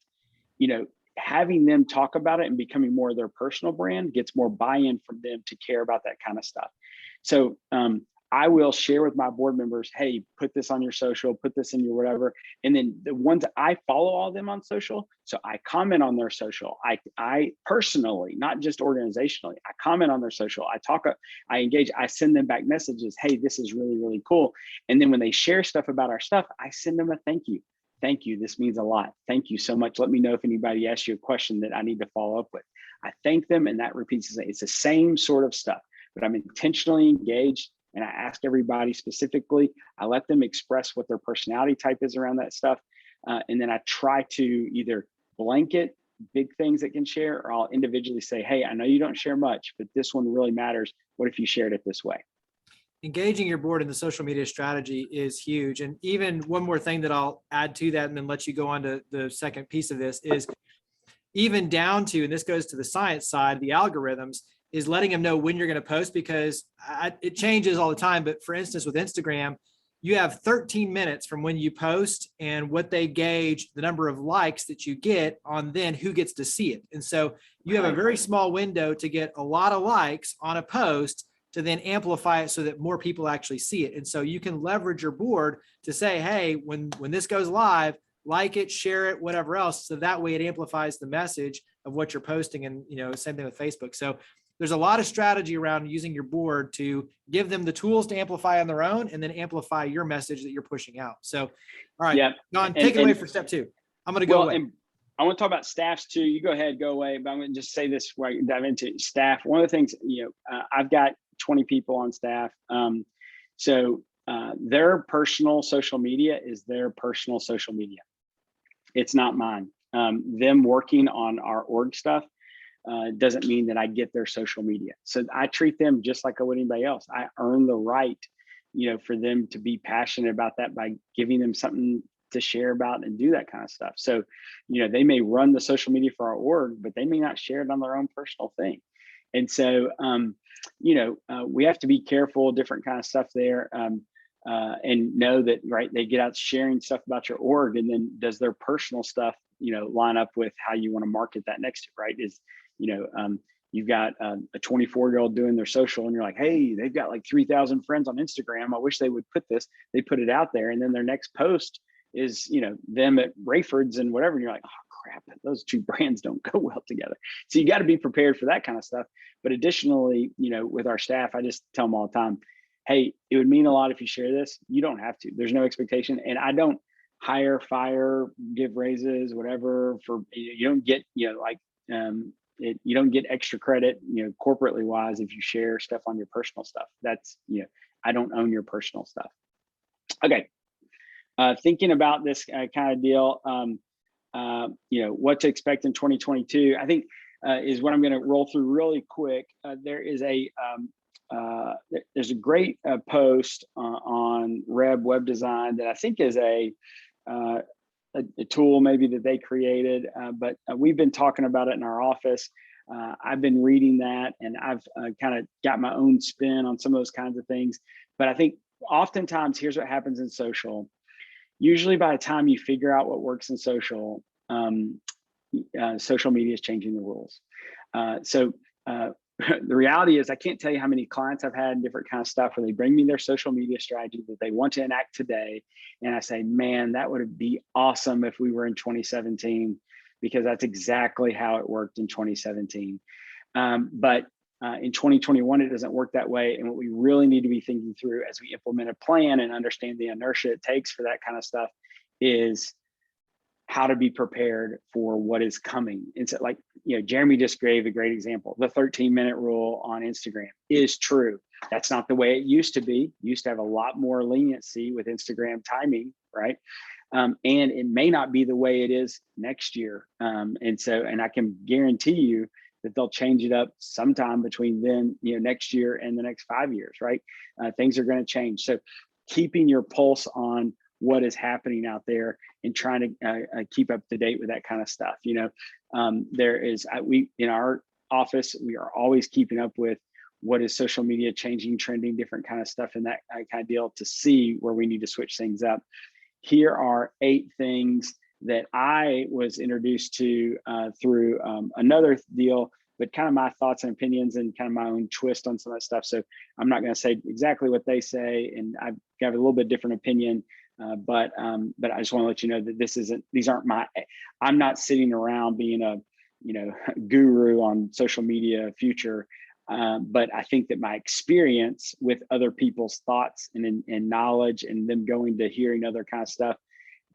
having them talk about it and becoming more of their personal brand gets more buy-in from them to care about that kind of stuff. So I will share with my board members, hey, put this on your social, put this in your whatever. And then the ones I follow all of them on social. So I comment on their social. I personally, not just organizationally, I comment on their social. I engage, I send them back messages. Hey, this is really, really cool. And then when they share stuff about our stuff, I send them a thank you. Thank you. This means a lot. Thank you so much. Let me know if anybody asks you a question that I need to follow up with. I thank them, and that repeats. It's the same sort of stuff, but I'm intentionally engaged. And I ask everybody specifically, I let them express what their personality type is around that stuff. And then I try to either blanket big things that can share, or I'll individually say, hey, I know you don't share much, but this one really matters. What if you shared it this way? Engaging your board in the social media strategy is huge. And even one more thing that I'll add to that and then let you go on to the second piece of this is even down to, and this goes to the science side, the algorithms, is letting them know when you're going to post, because it changes all the time. But for instance, with Instagram, you have 13 minutes from when you post and what they gauge the number of likes that you get on then who gets to see it. And so you have a very small window to get a lot of likes on a post to then amplify it so that more people actually see it. And so you can leverage your board to say, hey, when this goes live, like it, share it, whatever else. So that way it amplifies the message of what you're posting. And, same thing with Facebook. So there's a lot of strategy around using your board to give them the tools to amplify on their own and then amplify your message that you're pushing out. So, all right, yeah. Don, take it away for step two. I'm going to go away. And I want to talk about staffs too. You go ahead, go away. But I'm going to just say this where I dive into staff. One of the things, I've got 20 people on staff. So their personal social media is their personal social media. It's not mine. Them working on our org stuff doesn't mean that I get their social media. So I treat them just like I would anybody else. I earn the right, for them to be passionate about that by giving them something to share about and do that kind of stuff. So, they may run the social media for our org, but they may not share it on their own personal thing. And so, we have to be careful, different kind of stuff there. And know that, right, they get out sharing stuff about your org, and then does their personal stuff, line up with how you want to market that next to, right? You've got a 24-year-old doing their social, and you're like, hey, they've got like 3,000 friends on Instagram. I wish they would put this. They put it out there, and then their next post is, them at Rayford's and whatever. And you're like, oh crap, those two brands don't go well together. So you got to be prepared for that kind of stuff. But additionally, with our staff, I just tell them all the time, hey, it would mean a lot if you share this. You don't have to. There's no expectation. And I don't hire, fire, give raises, whatever. For you don't get, you don't get extra credit, corporately wise, if you share stuff on your personal stuff. That's, I don't own your personal stuff. Okay. Thinking about this kind of deal, what to expect in 2022, I think is what I'm going to roll through really quick. There's a great post on Web Design that I think is a tool maybe that they created, but we've been talking about it in our office. I've been reading that, and I've kind of got my own spin on some of those kinds of things. But I think oftentimes, here's what happens in social. Usually by the time you figure out what works in social, social media is changing the rules. The reality is, I can't tell you how many clients I've had and different kind of stuff where they bring me their social media strategy that they want to enact today. And I say, man, that would be awesome if we were in 2017, because that's exactly how it worked in 2017. But in 2021, it doesn't work that way. And what we really need to be thinking through as we implement a plan and understand the inertia it takes for that kind of stuff is how to be prepared for what is coming. It's like, Jeremy just gave a great example. The 13-minute rule on Instagram is true. That's not the way it used to be. You used to have a lot more leniency with Instagram timing, right? And it may not be the way it is next year. And I can guarantee you that they'll change it up sometime between then, next year and the next 5 years, right? Things are going to change. So keeping your pulse on what is happening out there and trying to keep up to date with that kind of stuff. There is, we in our office, we are always keeping up with what is social media changing, trending, different kind of stuff and that kind of deal to see where we need to switch things up. Here are 8 things that I was introduced to through another deal but kind of my thoughts and opinions and kind of my own twist on some of that stuff. So I'm not going to say exactly what they say, and I have a little bit different opinion. But I just want to let you know that these aren't I'm not sitting around being a, guru on social media future. But I think that my experience with other people's thoughts and knowledge, and them going to hearing other kind of stuff,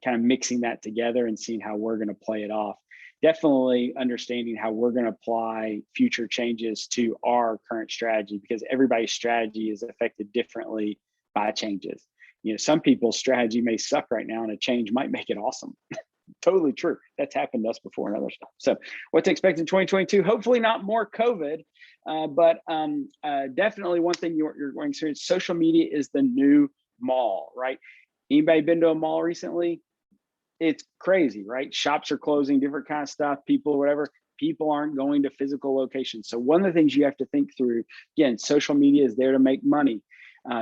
kind of mixing that together and seeing how we're going to play it off. Definitely understanding how we're going to apply future changes to our current strategy, because everybody's strategy is affected differently by changes. Some people's strategy may suck right now, and a change might make it awesome. Totally true. That's happened to us before and other stuff. So what to expect in 2022? Hopefully not more COVID, but definitely one thing you're going to experience. Social media is the new mall, right? Anybody been to a mall recently? It's crazy, right? Shops are closing, different kind of stuff, people, whatever. People aren't going to physical locations. So one of the things you have to think through, again, social media is there to make money.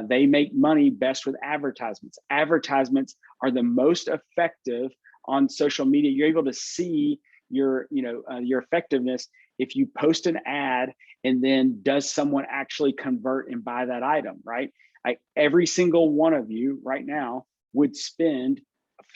They make money best with advertisements. Advertisements are the most effective on social media. You're able to see your effectiveness if you post an ad, and then does someone actually convert and buy that item, right? Every single one of you right now would spend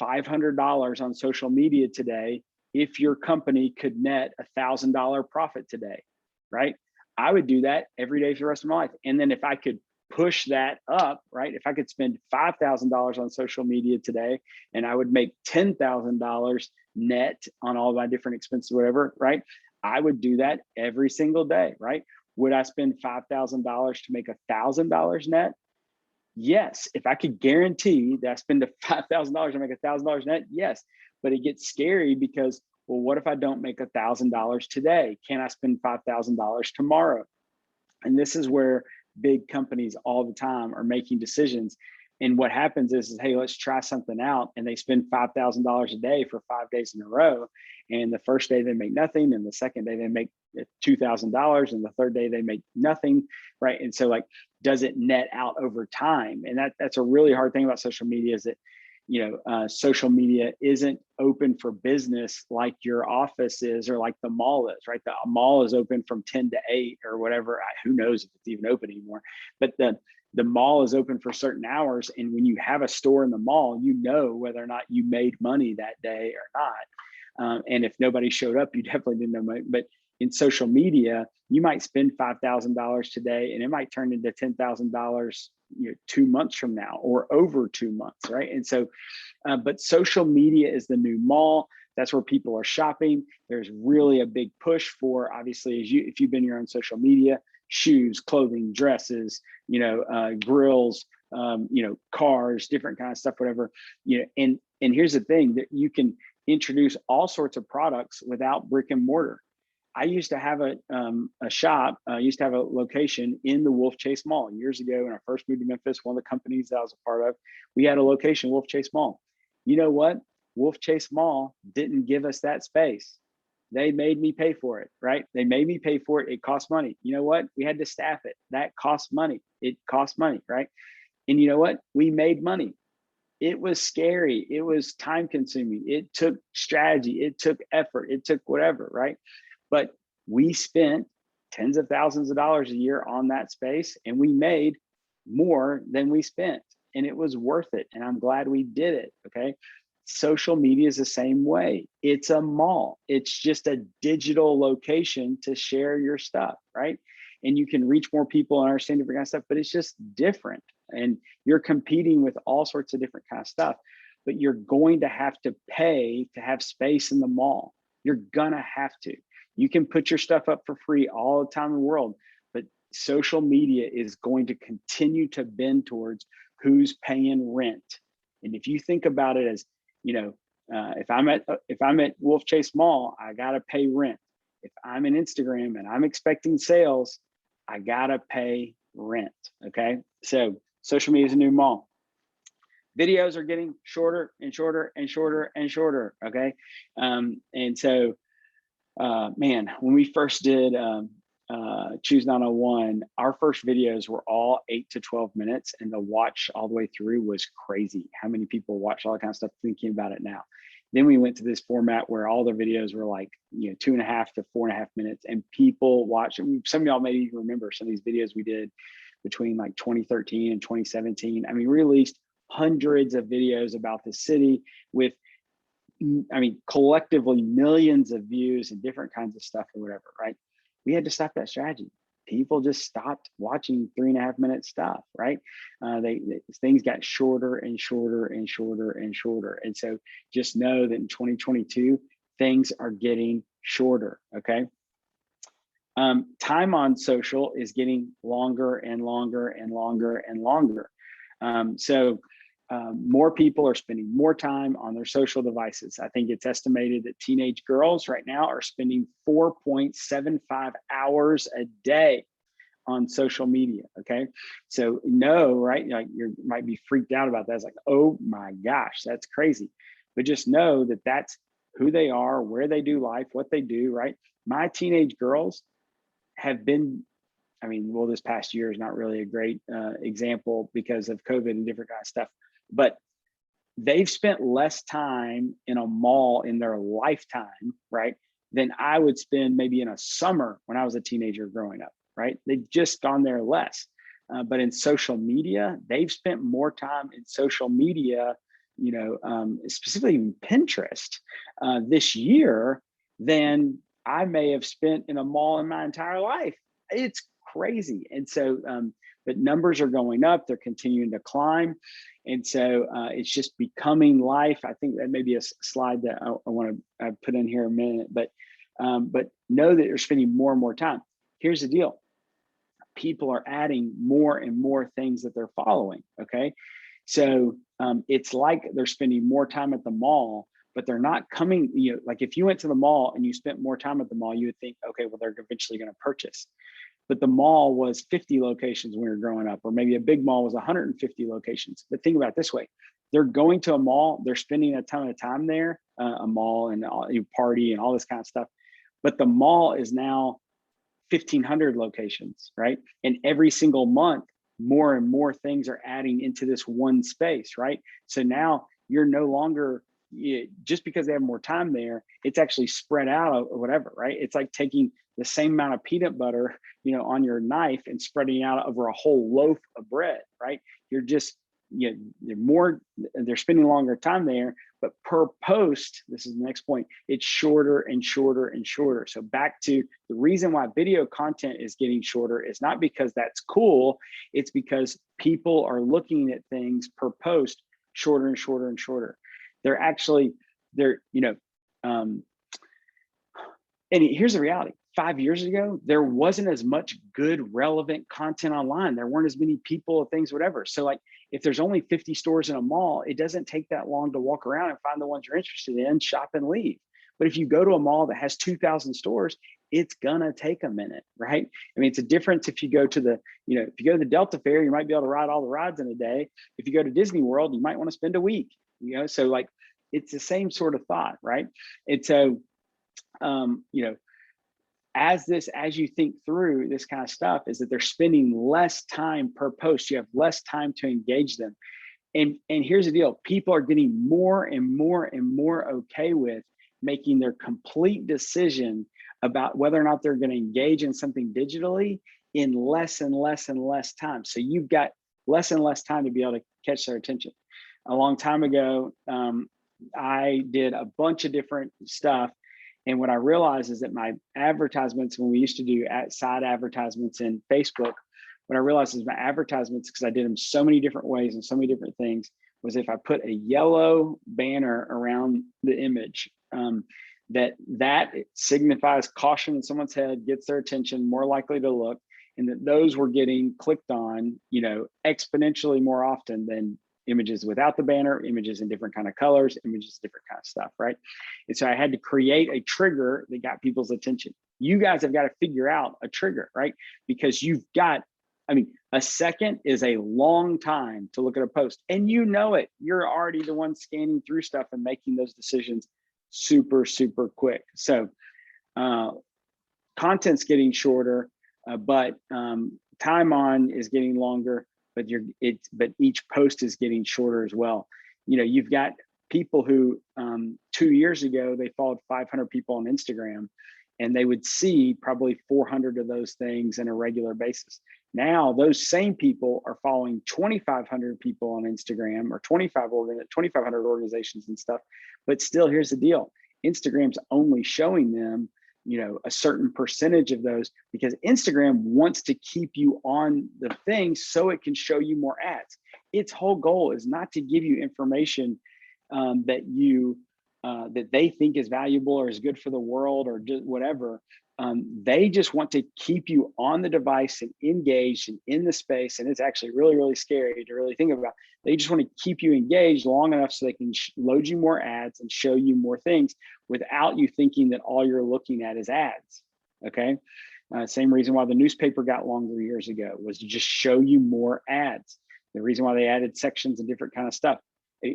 $500 on social media today if your company could net $1,000 profit today, right? I would do that every day for the rest of my life. And then if I could push that up, right? If I could spend $5,000 on social media today, and I would make $10,000 net on all my different expenses, whatever, right? I would do that every single day, right? Would I spend $5,000 to make $1,000 net? Yes. If I could guarantee that I spend $5,000 and make $1,000 net, yes. But it gets scary because, well, what if I don't make $1,000 today? Can I spend $5,000 tomorrow? And this is where big companies all the time are making decisions. And what happens is, hey, let's try something out. And they spend $5,000 a day for 5 days in a row. And the first day they make nothing. And the second day they make $2,000. And the third day they make nothing, right? And so, like, does it net out over time? And that's a really hard thing about social media, is that, social media isn't open for business like your office is, or like the mall is, right? The mall is open from 10 to 8 or whatever. Who knows if it's even open anymore, but the mall is open for certain hours. And when you have a store in the mall, whether or not you made money that day or not. And if nobody showed up, you definitely didn't know money. But in social media, you might spend $5,000 today, and it might turn into $10,000, 2 months from now, or over 2 months, right? And so, but social media is the new mall. That's where people are shopping. There's really a big push for, obviously, if you've been here on social media, shoes, clothing, dresses, grills, cars, different kind of stuff, whatever. And here's the thing, that you can introduce all sorts of products without brick and mortar. I used to have a shop, used to have a location in the Wolf Chase Mall years ago when I first moved to Memphis. One of the companies that I was a part of, we had a location, Wolf Chase Mall. You know what? Wolf Chase Mall didn't give us that space. They made me pay for it, right? They made me pay for it. It cost money. You know what? We had to staff it. That cost money. It cost money, right? And you know what? We made money. It was scary. It was time consuming. It took strategy. It took effort. It took whatever, right? But we spent tens of thousands of dollars a year on that space, and we made more than we spent, and it was worth it. And I'm glad we did it. Okay. Social media is the same way. It's a mall. It's just a digital location to share your stuff, right? And you can reach more people and understand different kind of stuff, but it's just different. And you're competing with all sorts of different kind of stuff, but you're going to have to pay to have space in the mall. You're gonna have to. You can put your stuff up for free all the time in the world, but social media is going to continue to bend towards who's paying rent. And if you think about it as, if I'm at Wolf Chase Mall, I gotta pay rent. If I'm in Instagram and I'm expecting sales, I gotta pay rent. Okay, so social media is a new mall. Videos are getting shorter and shorter and shorter and shorter. Okay, and so. Man, when we first did Choose 901, our first videos were all 8 to 12 minutes, and the watch all the way through was crazy. How many people watch all that kind of stuff thinking about it now? Then we went to this format where all the videos were like, 2.5 to 4.5 minutes, and people watch. Some of y'all may even remember some of these videos we did between like 2013 and 2017. I mean, we released hundreds of videos about the city with, collectively millions of views and different kinds of stuff or whatever, right? We had to stop that strategy. People just stopped watching 3.5 minute stuff, right? Things got shorter and shorter and shorter and shorter. And so just know that in 2022, things are getting shorter, okay? Time on social is getting longer and longer and longer and longer. More people are spending more time on their social devices. I think it's estimated that teenage girls right now are spending 4.75 hours a day on social media, okay? So right, like you might be freaked out about that. It's like, oh my gosh, that's crazy. But just know that that's who they are, where they do life, what they do, right? My teenage girls have been, this past year is not really a great example because of COVID and different kind of stuff, but they've spent less time in a mall in their lifetime, right, than I would spend maybe in a summer when I was a teenager growing up, right? They've just gone there less. But in social media, they've spent more time in social media, specifically in Pinterest this year than I may have spent in a mall in my entire life. It's crazy. And so, but numbers are going up, they're continuing to climb. And so it's just becoming life. I think that may be a slide that I want to put in here in a minute, but know that you're spending more and more time. Here's the deal. People are adding more and more things that they're following, okay? So it's like they're spending more time at the mall, but they're not coming, like if you went to the mall and you spent more time at the mall, you would think, okay, well, they're eventually going to purchase. But the mall was 50 locations when we were growing up, or maybe a big mall was 150 locations. But think about it this way. They're going to a mall, they're spending a ton of time there, a mall and party and all this kind of stuff. But the mall is now 1,500 locations, right? And every single month, more and more things are adding into this one space, right? So now you're no longer, just because they have more time there, it's actually spread out or whatever, right? It's like taking the same amount of peanut butter, on your knife and spreading it out over a whole loaf of bread, right? You're just, they're spending longer time there, but per post, this is the next point, it's shorter and shorter and shorter. So back to the reason why video content is getting shorter is not because that's cool, it's because people are looking at things per post shorter and shorter and shorter. And here's the reality. 5 years ago, there wasn't as much good, relevant content online. There weren't as many people, things, whatever. So like, if there's only 50 stores in a mall, it doesn't take that long to walk around and find the ones you're interested in, shop and leave. But if you go to a mall that has 2,000 stores, it's gonna take a minute, right? It's a difference if you go to the, if you go to the Delta Fair, you might be able to ride all the rides in a day. If you go to Disney World, you might want to spend a week, so like, it's the same sort of thought, right? And so, as you think through this kind of stuff, is that they're spending less time per post. You have less time to engage them. And here's the deal. People are getting more and more and more okay with making their complete decision about whether or not they're going to engage in something digitally in less and less and less time. So you've got less and less time to be able to catch their attention. A long time ago, I did a bunch of different stuff. And what I realized is that my advertisements, when we used to do side advertisements in Facebook, what I realized is my advertisements, because I did them so many different ways and so many different things, was if I put a yellow banner around the image, that signifies caution in someone's head, gets their attention, more likely to look, and that those were getting clicked on, exponentially more often than images without the banner, images in different kind of colors, images, different kind of stuff, right? And so I had to create a trigger that got people's attention. You guys have got to figure out a trigger, right? Because you've got, a second is a long time to look at a post, and it. You're already the one scanning through stuff and making those decisions super, super quick. So content's getting shorter. but time on is getting longer, but but each post is getting shorter as well. You know, you've got people who 2 years ago, they followed 500 people on Instagram, and they would see probably 400 of those things on a regular basis. Now, those same people are following 2,500 people on Instagram, or 2,500 organizations and stuff. But still, here's the deal. Instagram's only showing them, you know, a certain percentage of those, because Instagram wants to keep you on the thing so it can show you more ads. Its whole goal is not to give you information that they think is valuable or is good for the world or just whatever. They just want to keep you on the device and engaged and in the space. And it's actually really, really scary to really think about. They just want to keep you engaged long enough so they can load you more ads and show you more things without you thinking that all you're looking at is ads. Okay. Same reason why the newspaper got longer years ago, was to just show you more ads. The reason why they added sections and different kind of stuff.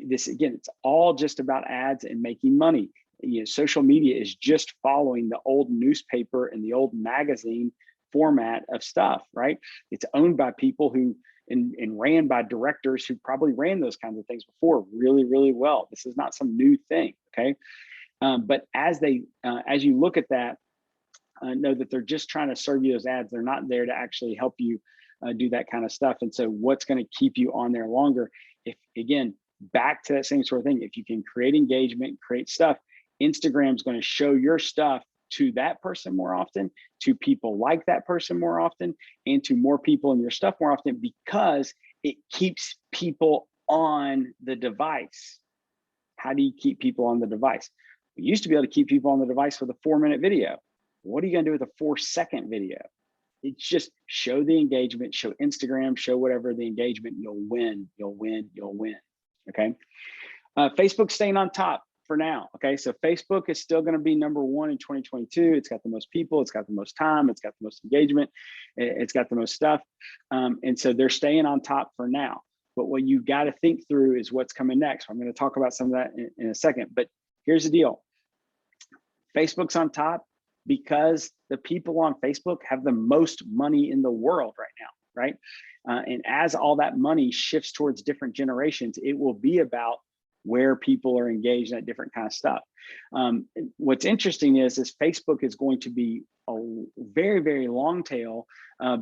This, again, it's all just about ads and making money. You know, social media is just following the old newspaper and the old magazine format of stuff, right? It's owned by people who and ran by directors who probably ran those kinds of things before really, really well. This is not some new thing, okay? But as you look at that, know that they're just trying to serve you those ads. They're not there to actually help you do that kind of stuff. And so what's going to keep you on there longer? If, again, back to that same sort of thing, if you can create engagement, create stuff, Instagram's going to show your stuff to that person more often, to people like that person more often, and to more people in your stuff more often, because it keeps people on the device. How do you keep people on the device? We used to be able to keep people on the device with a 4-minute video. What are you going to do with a 4-second video? It's just show the engagement, show Instagram, show whatever the engagement, you'll win, you'll win, you'll win. Okay. Facebook's staying on top for now. Okay. So Facebook is still going to be number 1 in 2022. It's got the most people, it's got the most time, it's got the most engagement, it's got the most stuff. And so they're staying on top for now. But what you got to think through is what's coming next. I'm going to talk about some of that in a second. But here's the deal. Facebook's on top because the people on Facebook have the most money in the world right now, right? And as all that money shifts towards different generations, it will be about where people are engaged in that different kind of stuff. What's interesting is Facebook is going to be a very, very long tail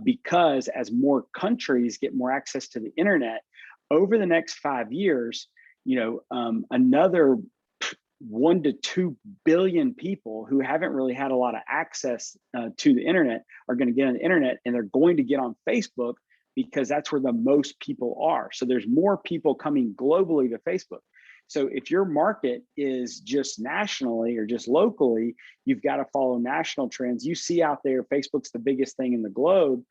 because as more countries get more access to the internet over the next 5 years, you know, another 1 to 2 billion people who haven't really had a lot of access to the internet are going to get on the internet, and they're going to get on Facebook because that's where the most people are. So there's more people coming globally to Facebook. So if your market is just nationally or just locally, you've got to follow national trends. You see out there, Facebook's the biggest thing in the globe.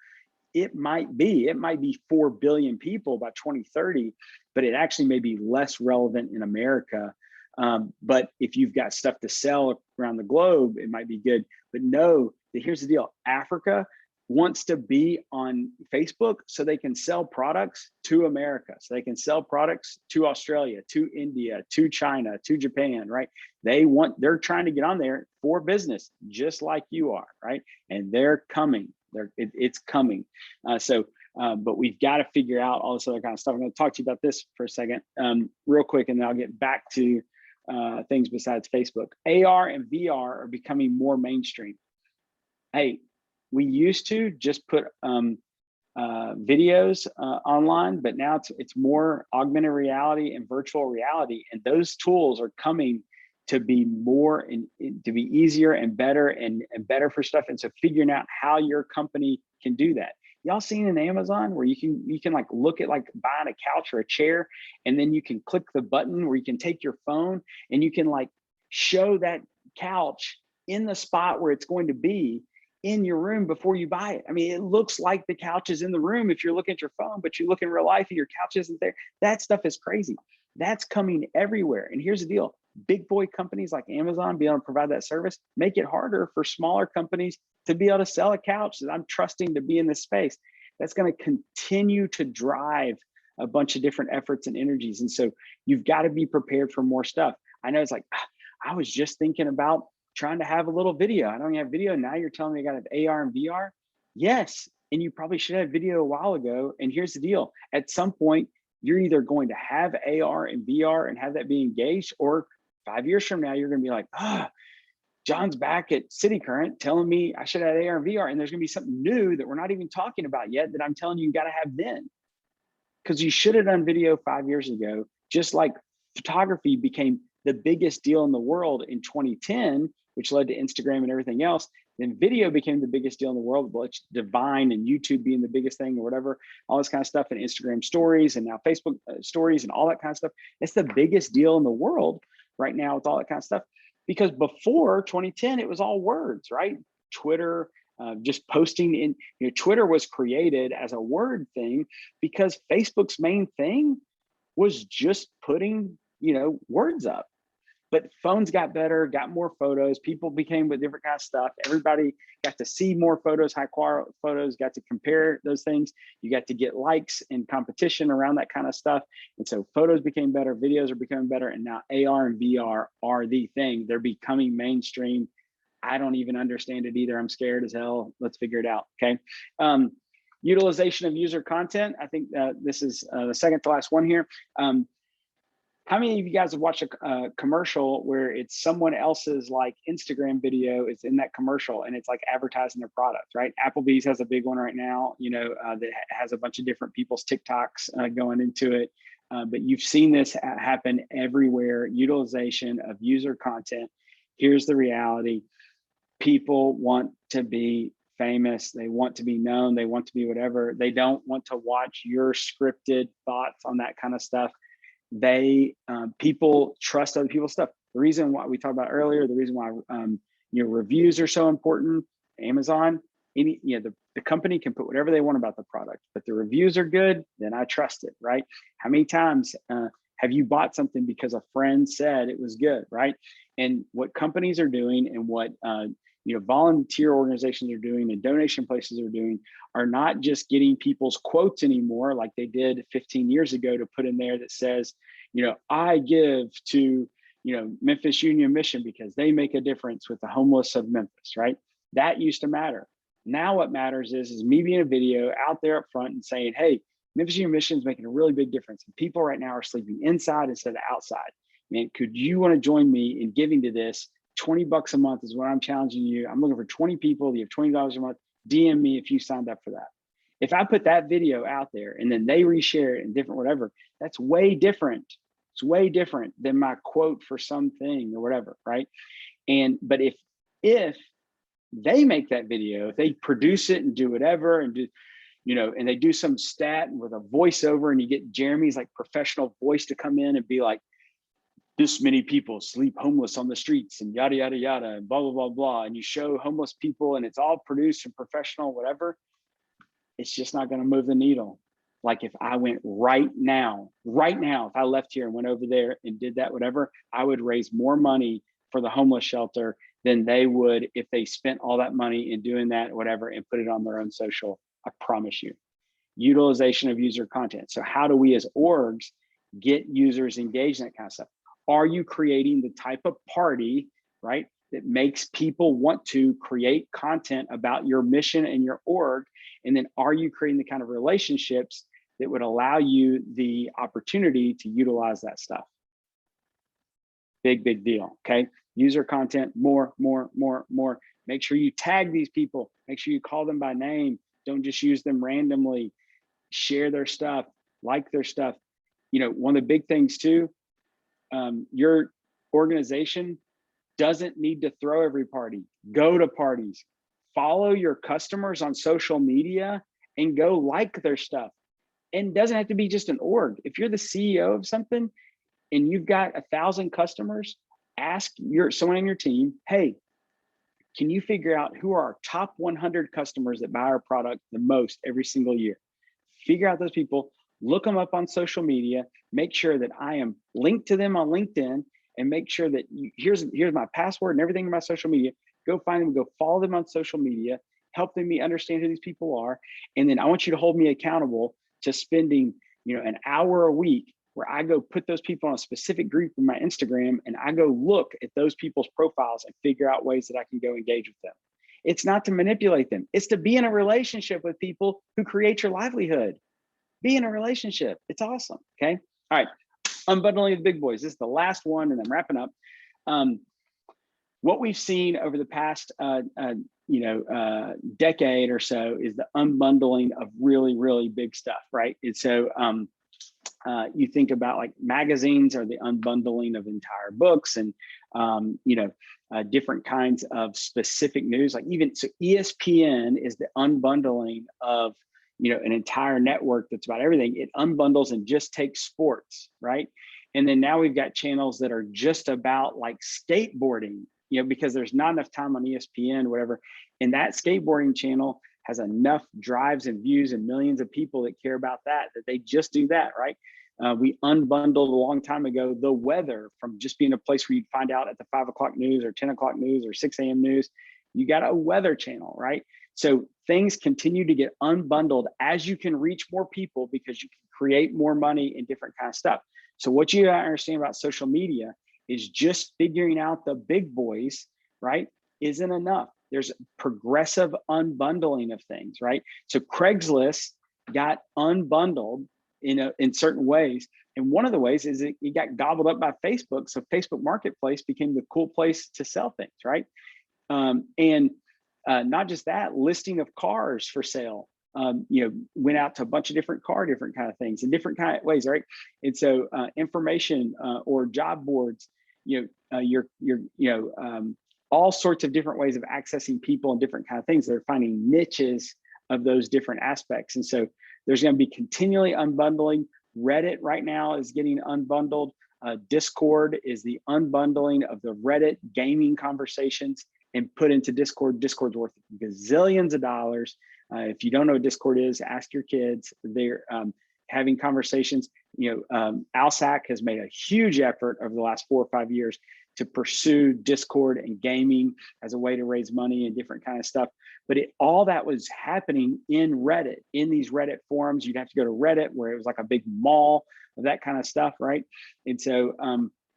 It might be 4 billion people by 2030, but it actually may be less relevant in America. But if you've got stuff to sell around the globe, it might be good. But know that here's the deal. Africa wants to be on Facebook so they can sell products to America. So they can sell products to Australia, to India, to China, to Japan, right? They're trying to get on there for business, just like you are, right? And they're coming. It's coming. But we've got to figure out all this other kind of stuff. I'm going to talk to you about this for a second, real quick, and then I'll get back to things besides Facebook. AR and VR are becoming more mainstream. Hey, we used to just put videos online, but now it's more augmented reality and virtual reality, and those tools are coming to be more and to be easier and better for stuff. And so figuring out how your company can do that. Y'all seen in Amazon where you can like look at like buying a couch or a chair, and then you can click the button where you can take your phone and you can like show that couch in the spot where it's going to be in your room before you buy it. I mean, it looks like the couch is in the room if you're looking at your phone, but you look in real life and your couch isn't there. That stuff is crazy. That's coming everywhere. And here's the deal. Big boy companies like Amazon be able to provide that service, make it harder for smaller companies to be able to sell a couch that I'm trusting to be in this space. That's going to continue to drive a bunch of different efforts and energies. And so you've got to be prepared for more stuff. I know it's like, I was just thinking about trying to have a little video. I don't have video. Now you're telling me I got to have AR and VR. Yes, and you probably should have video a while ago. And here's the deal. At some point, you're either going to have AR and VR and have that be engaged, or 5 years from now, you're going to be like, John's back at cityCURRENT telling me I should have AR and VR. And there's going to be something new that we're not even talking about yet that I'm telling you got to have then. Because you should have done video 5 years ago, just like photography became the biggest deal in the world in 2010, which led to Instagram and everything else. Then video became the biggest deal in the world, which Divine and YouTube being the biggest thing or whatever, all this kind of stuff, and Instagram stories and now Facebook stories and all that kind of stuff. It's the biggest deal in the world right now with all that kind of stuff. Because before 2010, it was all words, right? Twitter, just posting in, Twitter was created as a word thing because Facebook's main thing was just putting, words up. But phones got better, got more photos, people became with different kind of stuff. Everybody got to see more photos, high quality photos, got to compare those things. You got to get likes and competition around that kind of stuff. And so photos became better, videos are becoming better. And now AR and VR are the thing. They're becoming mainstream. I don't even understand it either. I'm scared as hell. Let's figure it out, okay? Utilization of user content. I think this is the second to last one here. How many of you guys have watched a commercial where it's someone else's like Instagram video is in that commercial and it's like advertising their product, right? Applebee's has a big one right now, that has a bunch of different people's TikToks going into it. But you've seen this happen everywhere. Utilization of user content. Here's the reality. People want to be famous. They want to be known. They want to be whatever. They don't want to watch your scripted thoughts on that kind of stuff. People trust other people's stuff. The reason why we talked about earlier, the reason why reviews are so important. Amazon, the company can put whatever they want about the product, but the reviews are good, then I trust it, right? How many times have you bought something because a friend said it was good, right? And what companies are doing and what volunteer organizations are doing and donation places are doing are not just getting people's quotes anymore like they did 15 years ago to put in there that says, I give to, Memphis Union Mission because they make a difference with the homeless of Memphis, right? That used to matter. Now what matters is me being a video out there up front and saying, hey, Memphis Union Mission is making a really big difference. And people right now are sleeping inside instead of outside. Man, could you want to join me in giving to this? $20 a month is what I'm challenging you. I'm looking for 20 people. You have $20 a month. DM me if you signed up for that. If I put that video out there and then they reshare it and different whatever, that's way different. It's way different than my quote for something or whatever, right? But if they make that video, if they produce it and do whatever and do, and they do some stat with a voiceover and you get Jeremy's like professional voice to come in and be like, this many people sleep homeless on the streets and yada, yada, yada, and blah, blah, blah, blah. And you show homeless people and it's all produced and professional, whatever, it's just not going to move the needle. Like if I went right now, if I left here and went over there and did that, whatever, I would raise more money for the homeless shelter than they would if they spent all that money in doing that, whatever, and put it on their own social. I promise you. Utilization of user content. So how do we as orgs get users engaged in that kind of stuff? Are you creating the type of party, right, that makes people want to create content about your mission and your org? And then are you creating the kind of relationships that would allow you the opportunity to utilize that stuff? Big, big deal, okay? User content, more. Make sure you tag these people. Make sure you call them by name. Don't just use them randomly. Share their stuff, like their stuff. One of the big things too, your organization doesn't need to throw every party. Go to parties, follow your customers on social media and go like their stuff. And it doesn't have to be just an org. If you're the CEO of something and you've got 1,000 customers, ask someone on your team, hey, can you figure out who are our top 100 customers that buy our product the most every single year? Figure out those people, look them up on social media, make sure that I am linked to them on LinkedIn, and make sure that here's my password and everything in my social media. Go find them, go follow them on social media, help them understand who these people are. And then I want you to hold me accountable to spending, an hour a week where I go put those people on a specific group in my Instagram and I go look at those people's profiles and figure out ways that I can go engage with them. It's not to manipulate them. It's to be in a relationship with people who create your livelihood. Be in a relationship. It's awesome. Okay. All right. Unbundling of Big Boys. This is the last one, and I'm wrapping up. What we've seen over the past, decade or so is the unbundling of really, really big stuff, right? And so you think about like magazines or the unbundling of entire books, and different kinds of specific news. Like even so, ESPN is the unbundling of an entire network that's about everything. It unbundles and just takes sports, right? And then now we've got channels that are just about like skateboarding, because there's not enough time on ESPN or whatever. And that skateboarding channel has enough drives and views and millions of people that care about that they just do that, right? We unbundled a long time ago the weather from just being a place where you'd find out at the 5 o'clock news or 10 o'clock news or 6 a.m. news. You got a weather channel, right? So things continue to get unbundled as you can reach more people because you can create more money and different kind of stuff. So what you gotta understand about social media is just figuring out the big boys, right, isn't enough. There's progressive unbundling of things, right? So Craigslist got unbundled in certain ways. And one of the ways is it got gobbled up by Facebook. So Facebook Marketplace became the cool place to sell things, right? And not just that, listing of cars for sale, went out to a bunch of different kind of things in different kind of ways, right? And so information or job boards, all sorts of different ways of accessing people and different kind of things. They're finding niches of those different aspects. And so there's going to be continually unbundling. Reddit right now is getting unbundled. Discord is the unbundling of the Reddit gaming conversations and put into Discord. Discord's worth gazillions of dollars. If you don't know what Discord is, ask your kids. They're having conversations. ALSAC has made a huge effort over the last 4 or 5 years to pursue Discord and gaming as a way to raise money and different kind of stuff. But all that was happening in Reddit, in these Reddit forums. You'd have to go to Reddit where it was like a big mall of that kind of stuff, right? And so,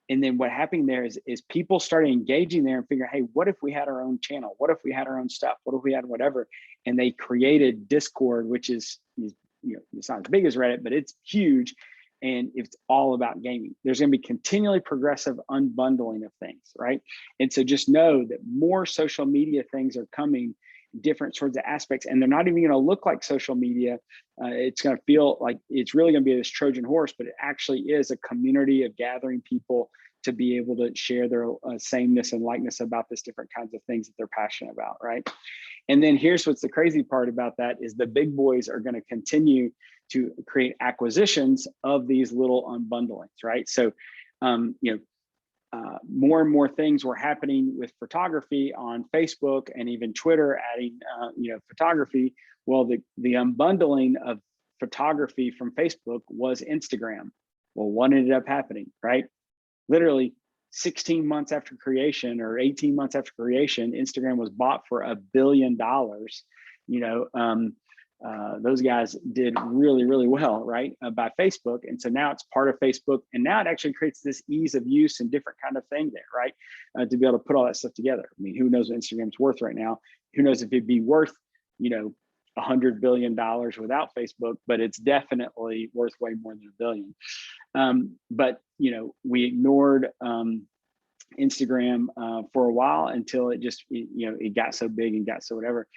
and then what happened there is people started engaging there and figuring, hey, what if we had our own channel? What if we had our own stuff? What if we had whatever? And they created Discord, which is it's not as big as Reddit, but it's huge. And it's all about gaming. There's going to be continually progressive unbundling of things, right? And so just know that more social media things are coming, different sorts of aspects, and they're not even going to look like social media. It's going to feel like it's really going to be this Trojan horse, but it actually is a community of gathering people to be able to share their sameness and likeness about this different kinds of things that they're passionate about, right? And then here's what's the crazy part about that is the big boys are going to continue to create acquisitions of these little unbundlings, right? So, more and more things were happening with photography on Facebook and even Twitter adding, photography. Well, the unbundling of photography from Facebook was Instagram. Well, what ended up happening, right? Literally 16 months after creation or 18 months after creation, Instagram was bought for $1 billion. Those guys did really, really well, right, by Facebook. And so now it's part of Facebook. And now it actually creates this ease of use and different kind of thing there, right, to be able to put all that stuff together. I mean, who knows what Instagram's worth right now? Who knows if it'd be worth, $100 billion without Facebook, but it's definitely worth way more than $1 billion. But, we ignored Instagram for a while until it just, it got so big and got so whatever.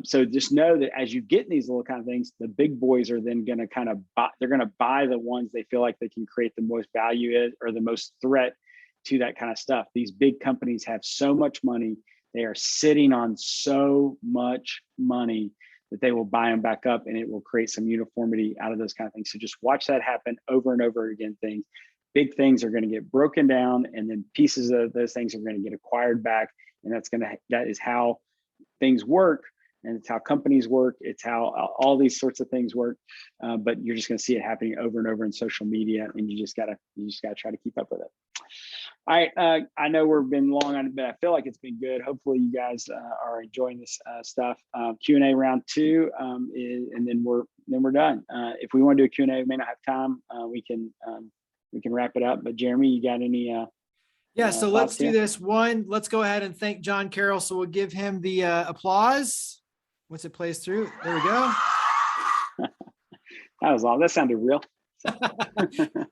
So just know that as you get in these little kind of things, the big boys are then going to kind of buy, they're going to buy the ones they feel like they can create the most value or the most threat to that kind of stuff. These big companies have so much money. They are sitting on so much money that they will buy them back up, and it will create some uniformity out of those kind of things. So just watch that happen over and over again. Big things are going to get broken down, and then pieces of those things are going to get acquired back. And that is how things work, and it's how companies work. It's how all these sorts of things work. But you're just going to see it happening over and over in social media, and you just gotta try to keep up with it. All right, I know we've been long on it, but I feel like it's been good. Hopefully you guys are enjoying this stuff. Q&A round 2, and then we're done. If we want to do a Q&A, we may not have time. We can wrap it up. But Jeremy, you got any Yeah, so let's thoughts do here? this. One, let's go ahead and thank John Carroll. So we'll give him the applause once it plays through. There we go. That was long. That sounded real.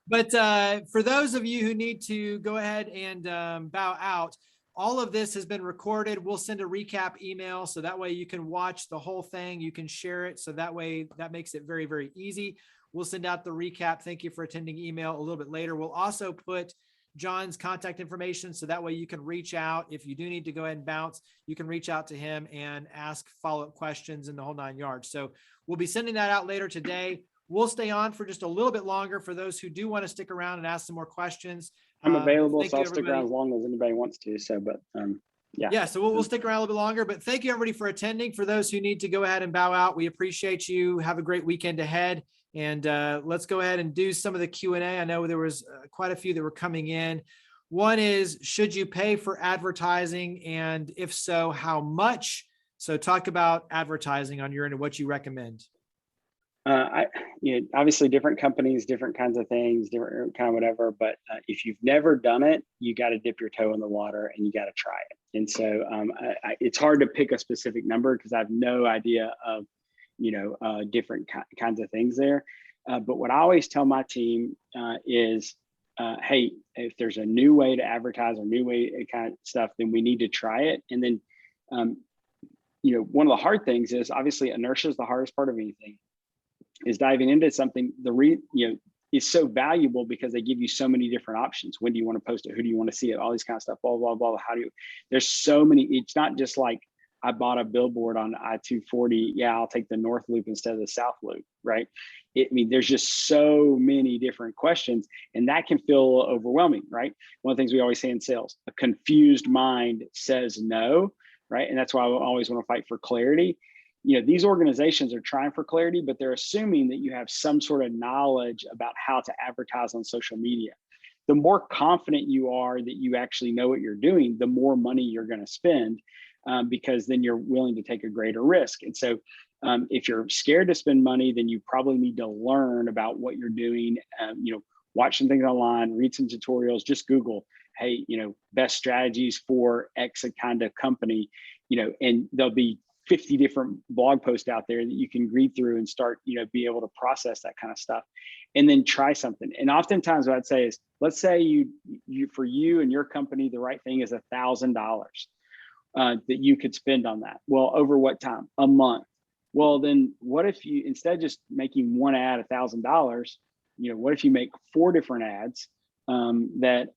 But for those of you who need to go ahead and bow out, all of this has been recorded. We'll send a recap email so that way you can watch the whole thing. You can share it. So that way that makes it very, very easy. We'll send out the recap. Thank you for attending email a little bit later. We'll also put John's contact information. So that way you can reach out. If you do need to go ahead and bounce, you can reach out to him and ask follow-up questions in the whole 9 yards. So we'll be sending that out later today. We'll stay on for just a little bit longer for those who do want to stick around and ask some more questions. I'm available, Thank so you, I'll stick around everybody. as long as anybody wants to. So, but yeah. Yeah, so we'll stick around a little bit longer, but thank you everybody for attending. For those who need to go ahead and bow out, we appreciate you. Have a great weekend ahead. And let's go ahead and do some of the Q&A. I know there was quite a few that were coming in. One is, should you pay for advertising? And if so, how much? So talk about advertising on your end and what you recommend. Obviously different companies, different kinds of things, different kind of whatever, but if you've never done it, you got to dip your toe in the water and you got to try it. And so it's hard to pick a specific number because I have no idea of, different kinds of things there. But what I always tell my team is, hey, if there's a new way to advertise or new way to kind of stuff, then we need to try it. And then, one of the hard things is obviously inertia is the hardest part of anything. Is diving into something is so valuable because they give you so many different options. When do you want to post it? Who do you want to see it? All these kind of stuff, blah, blah, blah. There's so many, it's not just like I bought a billboard on I-240. Yeah, I'll take the North Loop instead of the South Loop, right? There's just so many different questions and that can feel overwhelming, right? One of the things we always say in sales, a confused mind says no, right? And that's why I always want to fight for clarity. These organizations are trying for clarity, but they're assuming that you have some sort of knowledge about how to advertise on social media. The more confident you are that you actually know what you're doing, the more money you're going to spend because then you're willing to take a greater risk. And so if you're scared to spend money, then you probably need to learn about what you're doing, watch some things online, read some tutorials, just Google, hey, best strategies for X kind of company, and there'll be 50 different blog posts out there that you can read through and start, be able to process that kind of stuff and then try something. And oftentimes what I'd say is, let's say you for you and your company, the right thing is $1,000 that you could spend on that. Well, over what time? A month. Well, then what if you, instead of just making one ad $1,000, what if you make 4 different ads that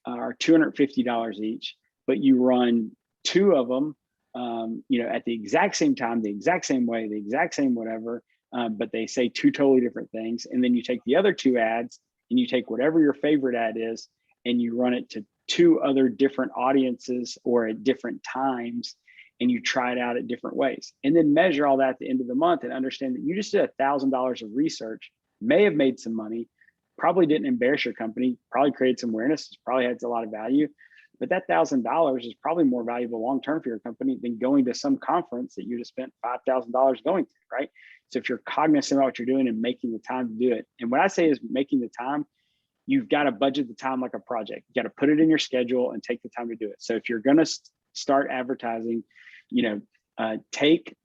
are $250 each, but you run 2 of them at the exact same time, the exact same way, the exact same whatever, but they say 2 totally different things. And then you take the other 2 ads and you take whatever your favorite ad is and you run it to 2 other different audiences or at different times, and you try it out at different ways. And then measure all that at the end of the month and understand that you just did $1,000 of research, may have made some money, probably didn't embarrass your company, probably created some awareness, probably had a lot of value. But that $1,000 is probably more valuable long-term for your company than going to some conference that you just spent $5,000 going to, right? So if you're cognizant of what you're doing and making the time to do it, and what I say is making the time, you've got to budget the time like a project. You got to put it in your schedule and take the time to do it. So if you're going to start advertising, take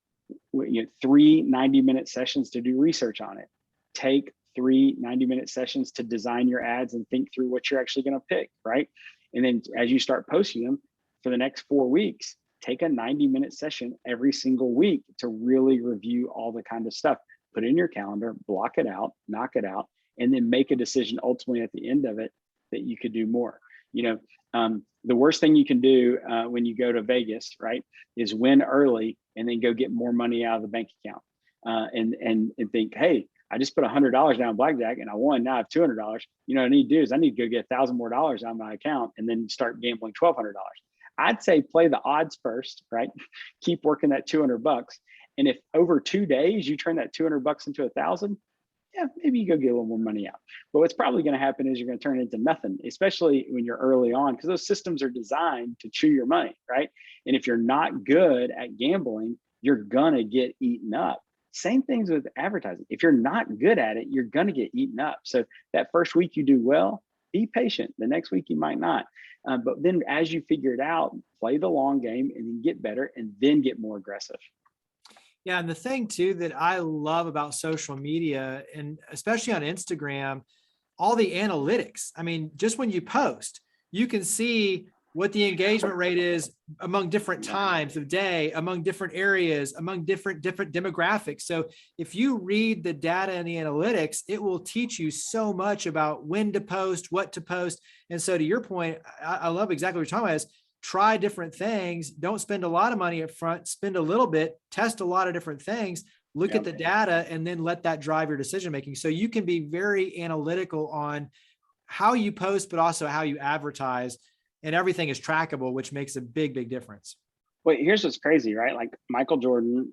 3 90-minute sessions to do research on it. Take 3 90-minute sessions to design your ads and think through what you're actually going to pick, right? And then as you start posting them for the next 4 weeks, take a 90-minute session every single week to really review all the kind of stuff. Put it in your calendar, block it out, knock it out, and then make a decision ultimately at the end of it that you could do more. The worst thing you can do when you go to Vegas, right, is win early and then go get more money out of the bank account and think, hey, I just put $100 down blackjack and I won. Now I have $200. What I need to do is I need to go get $1,000 more on my account and then start gambling $1,200. I'd say play the odds first, right? Keep working that $200. And if over 2 days you turn that $200 into $1,000, yeah, maybe you go get a little more money out. But what's probably going to happen is you're going to turn it into nothing, especially when you're early on, because those systems are designed to chew your money, right? And if you're not good at gambling, you're going to get eaten up. Same things with advertising. If you're not good at it, you're going to get eaten up. So that first week you do well, Be patient. The next week you might not. But then as you figure it out, play the long game and then get better and then get more aggressive. Yeah. And the thing too that I love about social media, and especially on Instagram, all the analytics. I mean, just when you post, you can see what the engagement rate is among different times of day, among different areas, among different demographics. So if you read the data and the analytics, it will teach you so much about when to post, what to post. And so to your point, I love exactly what you're talking about is try different things. Don't spend a lot of money up front, spend a little bit, test a lot of different things, look at the data, and then let that drive your decision making. So you can be very analytical on how you post, but also how you advertise, and everything is trackable, which makes a big, big difference. Well, here's what's crazy, right? Like Michael Jordan,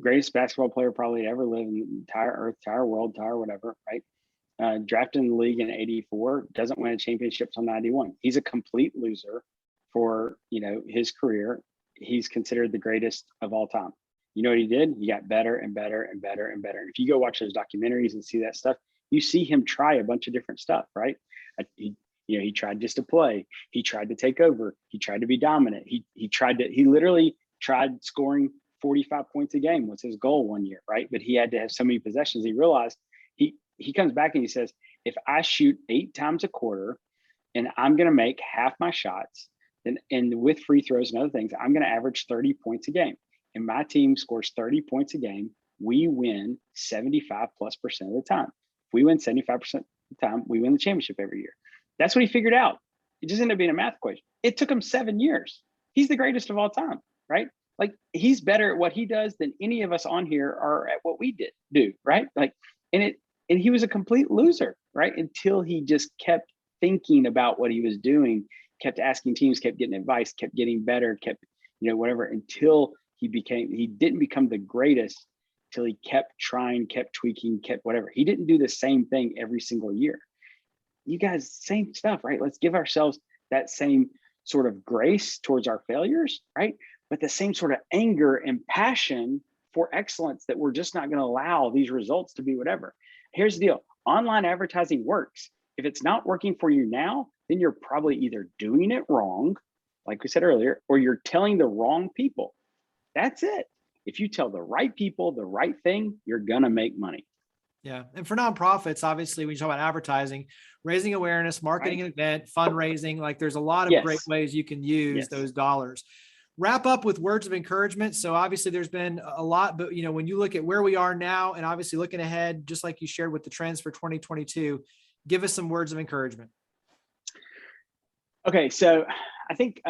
greatest basketball player probably ever lived in the entire earth, entire world, entire whatever, right? Drafted in the league in '84, doesn't win a championship until '91. He's a complete loser for, his career. He's considered the greatest of all time. You know what he did? He got better and better and better and better. And if you go watch those documentaries and see that stuff, you see him try a bunch of different stuff, right? He tried just to play. He tried to take over. He tried to be dominant. He literally tried scoring 45 points a game was his goal one year, right? But he had to have so many possessions. He realized he comes back and he says, if I shoot 8 times a quarter and I'm going to make half my shots, and with free throws and other things, I'm going to average 30 points a game. And my team scores 30 points a game, we win 75+% of the time. If we win 75% of the time, we win the championship every year. That's what he figured out. It just ended up being a math equation. It took him 7 years. He's the greatest of all time, right? Like he's better at what he does than any of us on here are at what we do, right? And he was a complete loser, right? Until he just kept thinking about what he was doing, kept asking teams, kept getting advice, kept getting better, kept, whatever, until he didn't become the greatest till he kept trying, kept tweaking, kept whatever. He didn't do the same thing every single year. You guys, same stuff, right? Let's give ourselves that same sort of grace towards our failures, right? But the same sort of anger and passion for excellence that we're just not going to allow these results to be whatever. Here's the deal. Online advertising works. If it's not working for you now, then you're probably either doing it wrong, like we said earlier, or you're telling the wrong people. That's it. If you tell the right people the right thing, you're going to make money. Yeah. And for nonprofits, obviously, when you talk about advertising, raising awareness, marketing an event, fundraising, like there's a lot of great ways you can use those dollars. Wrap up with words of encouragement. So obviously there's been a lot, but when you look at where we are now and obviously looking ahead, just like you shared with the trends for 2022, give us some words of encouragement. Okay. So I think,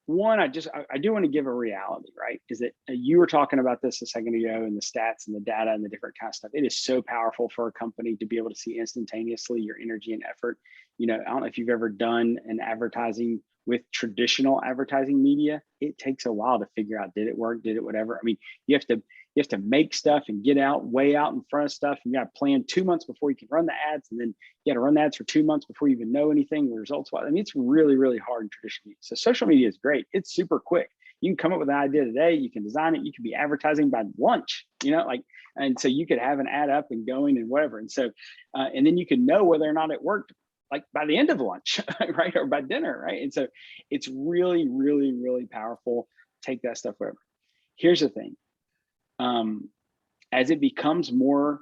one, I do want to give a reality, right? Is that you were talking about this a second ago and the stats and the data and the different kind of stuff. It is so powerful for a company to be able to see instantaneously your energy and effort. I don't know if you've ever done an advertising with traditional advertising media. It takes a while to figure out, did it work? Did it whatever? I mean, you have to make stuff and get way out in front of stuff. And you got to plan 2 months before you can run the ads. And then you got to run the ads for 2 months before you even know anything results wise. I mean, it's really, really hard in traditional media. So social media is great. It's super quick. You can come up with an idea today, you can design it, you can be advertising by lunch, and so you could have an ad up and going and whatever. And so, and then you can know whether or not it worked like by the end of lunch, right? Or by dinner, right? And so it's really, really, really powerful. Take that stuff wherever. Here's the thing. As it becomes more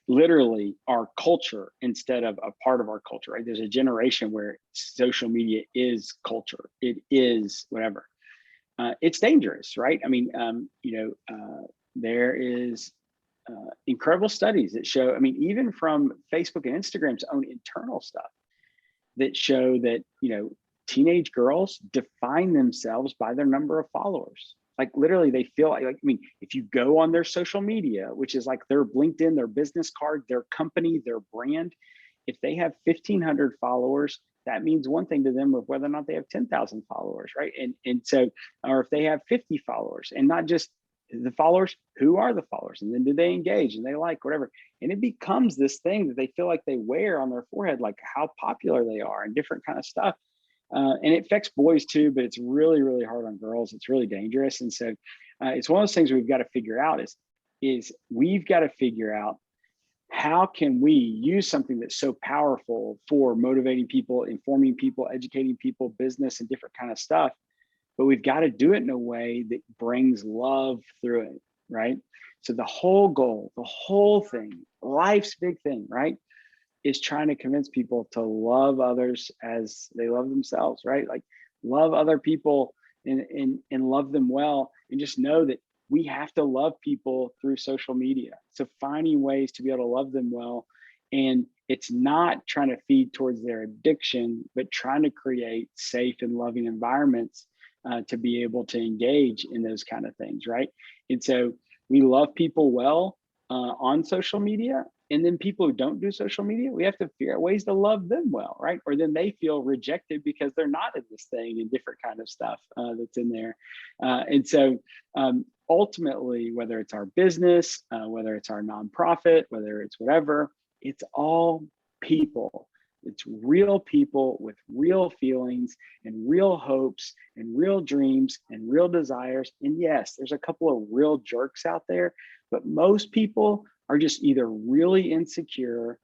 literally our culture instead of a part of our culture, right? There's a generation where social media is culture. It is whatever. It's dangerous, right? I mean, there is incredible studies that show, even from Facebook and Instagram's own internal stuff that show that, teenage girls define themselves by their number of followers. Like literally they feel if you go on their social media, which is like their LinkedIn, their business card, their company, their brand, if they have 1,500 followers, that means one thing to them of whether or not they have 10,000 followers, right? And so, or if they have 50 followers, and not just the followers, who are the followers? And then do they engage and they like whatever? And it becomes this thing that they feel like they wear on their forehead, like how popular they are and different kind of stuff. And it affects boys too, but it's really, really hard on girls. It's really dangerous. And so it's one of those things we've got to figure out is we've got to figure out how can we use something that's so powerful for motivating people, informing people, educating people, business and different kind of stuff, but we've got to do it in a way that brings love through it, right? So the whole goal, the whole thing, life's big thing, right, is trying to convince people to love others as they love themselves, right? Like love other people and love them well, and just know that we have to love people through social media. So finding ways to be able to love them well, and it's not trying to feed towards their addiction, but trying to create safe and loving environments to be able to engage in those kind of things, right? And so we love people well on social media, and then people who don't do social media, we have to figure out ways to love them well, right? Or then they feel rejected because they're not in this thing and different kind of stuff that's in there. And so ultimately, whether it's our business, whether it's our nonprofit, whether it's whatever, it's all people. It's real people with real feelings and real hopes and real dreams and real desires. And yes, there's a couple of real jerks out there, but most people are just either really insecure,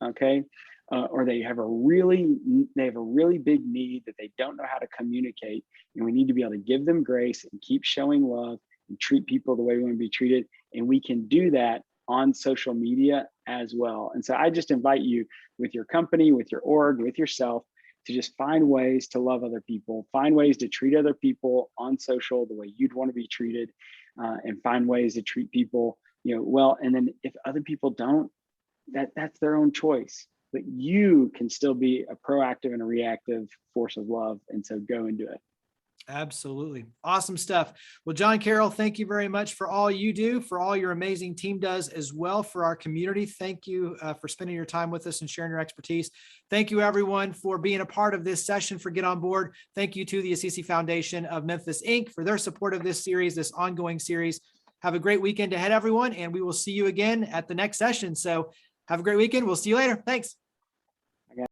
okay, or they have a really big need that they don't know how to communicate. And we need to be able to give them grace and keep showing love and treat people the way we want to be treated. And we can do that on social media as well. And so I just invite you, with your company, with your org, with yourself, to just find ways to love other people, find ways to treat other people on social the way you'd want to be treated, and find ways to treat people, well. And then if other people don't, that's their own choice, but you can still be a proactive and a reactive force of love. And so go and do it. Absolutely. Awesome stuff. Well, John Carroll, thank you very much for all you do, for all your amazing team does as well for our community. Thank you for spending your time with us and sharing your expertise. Thank you, everyone, for being a part of this session for Get On Board. Thank you to the Assisi Foundation of Memphis, Inc. for their support of this series, this ongoing series. Have a great weekend ahead, everyone, and we will see you again at the next session. So have a great weekend. We'll see you later. Thanks.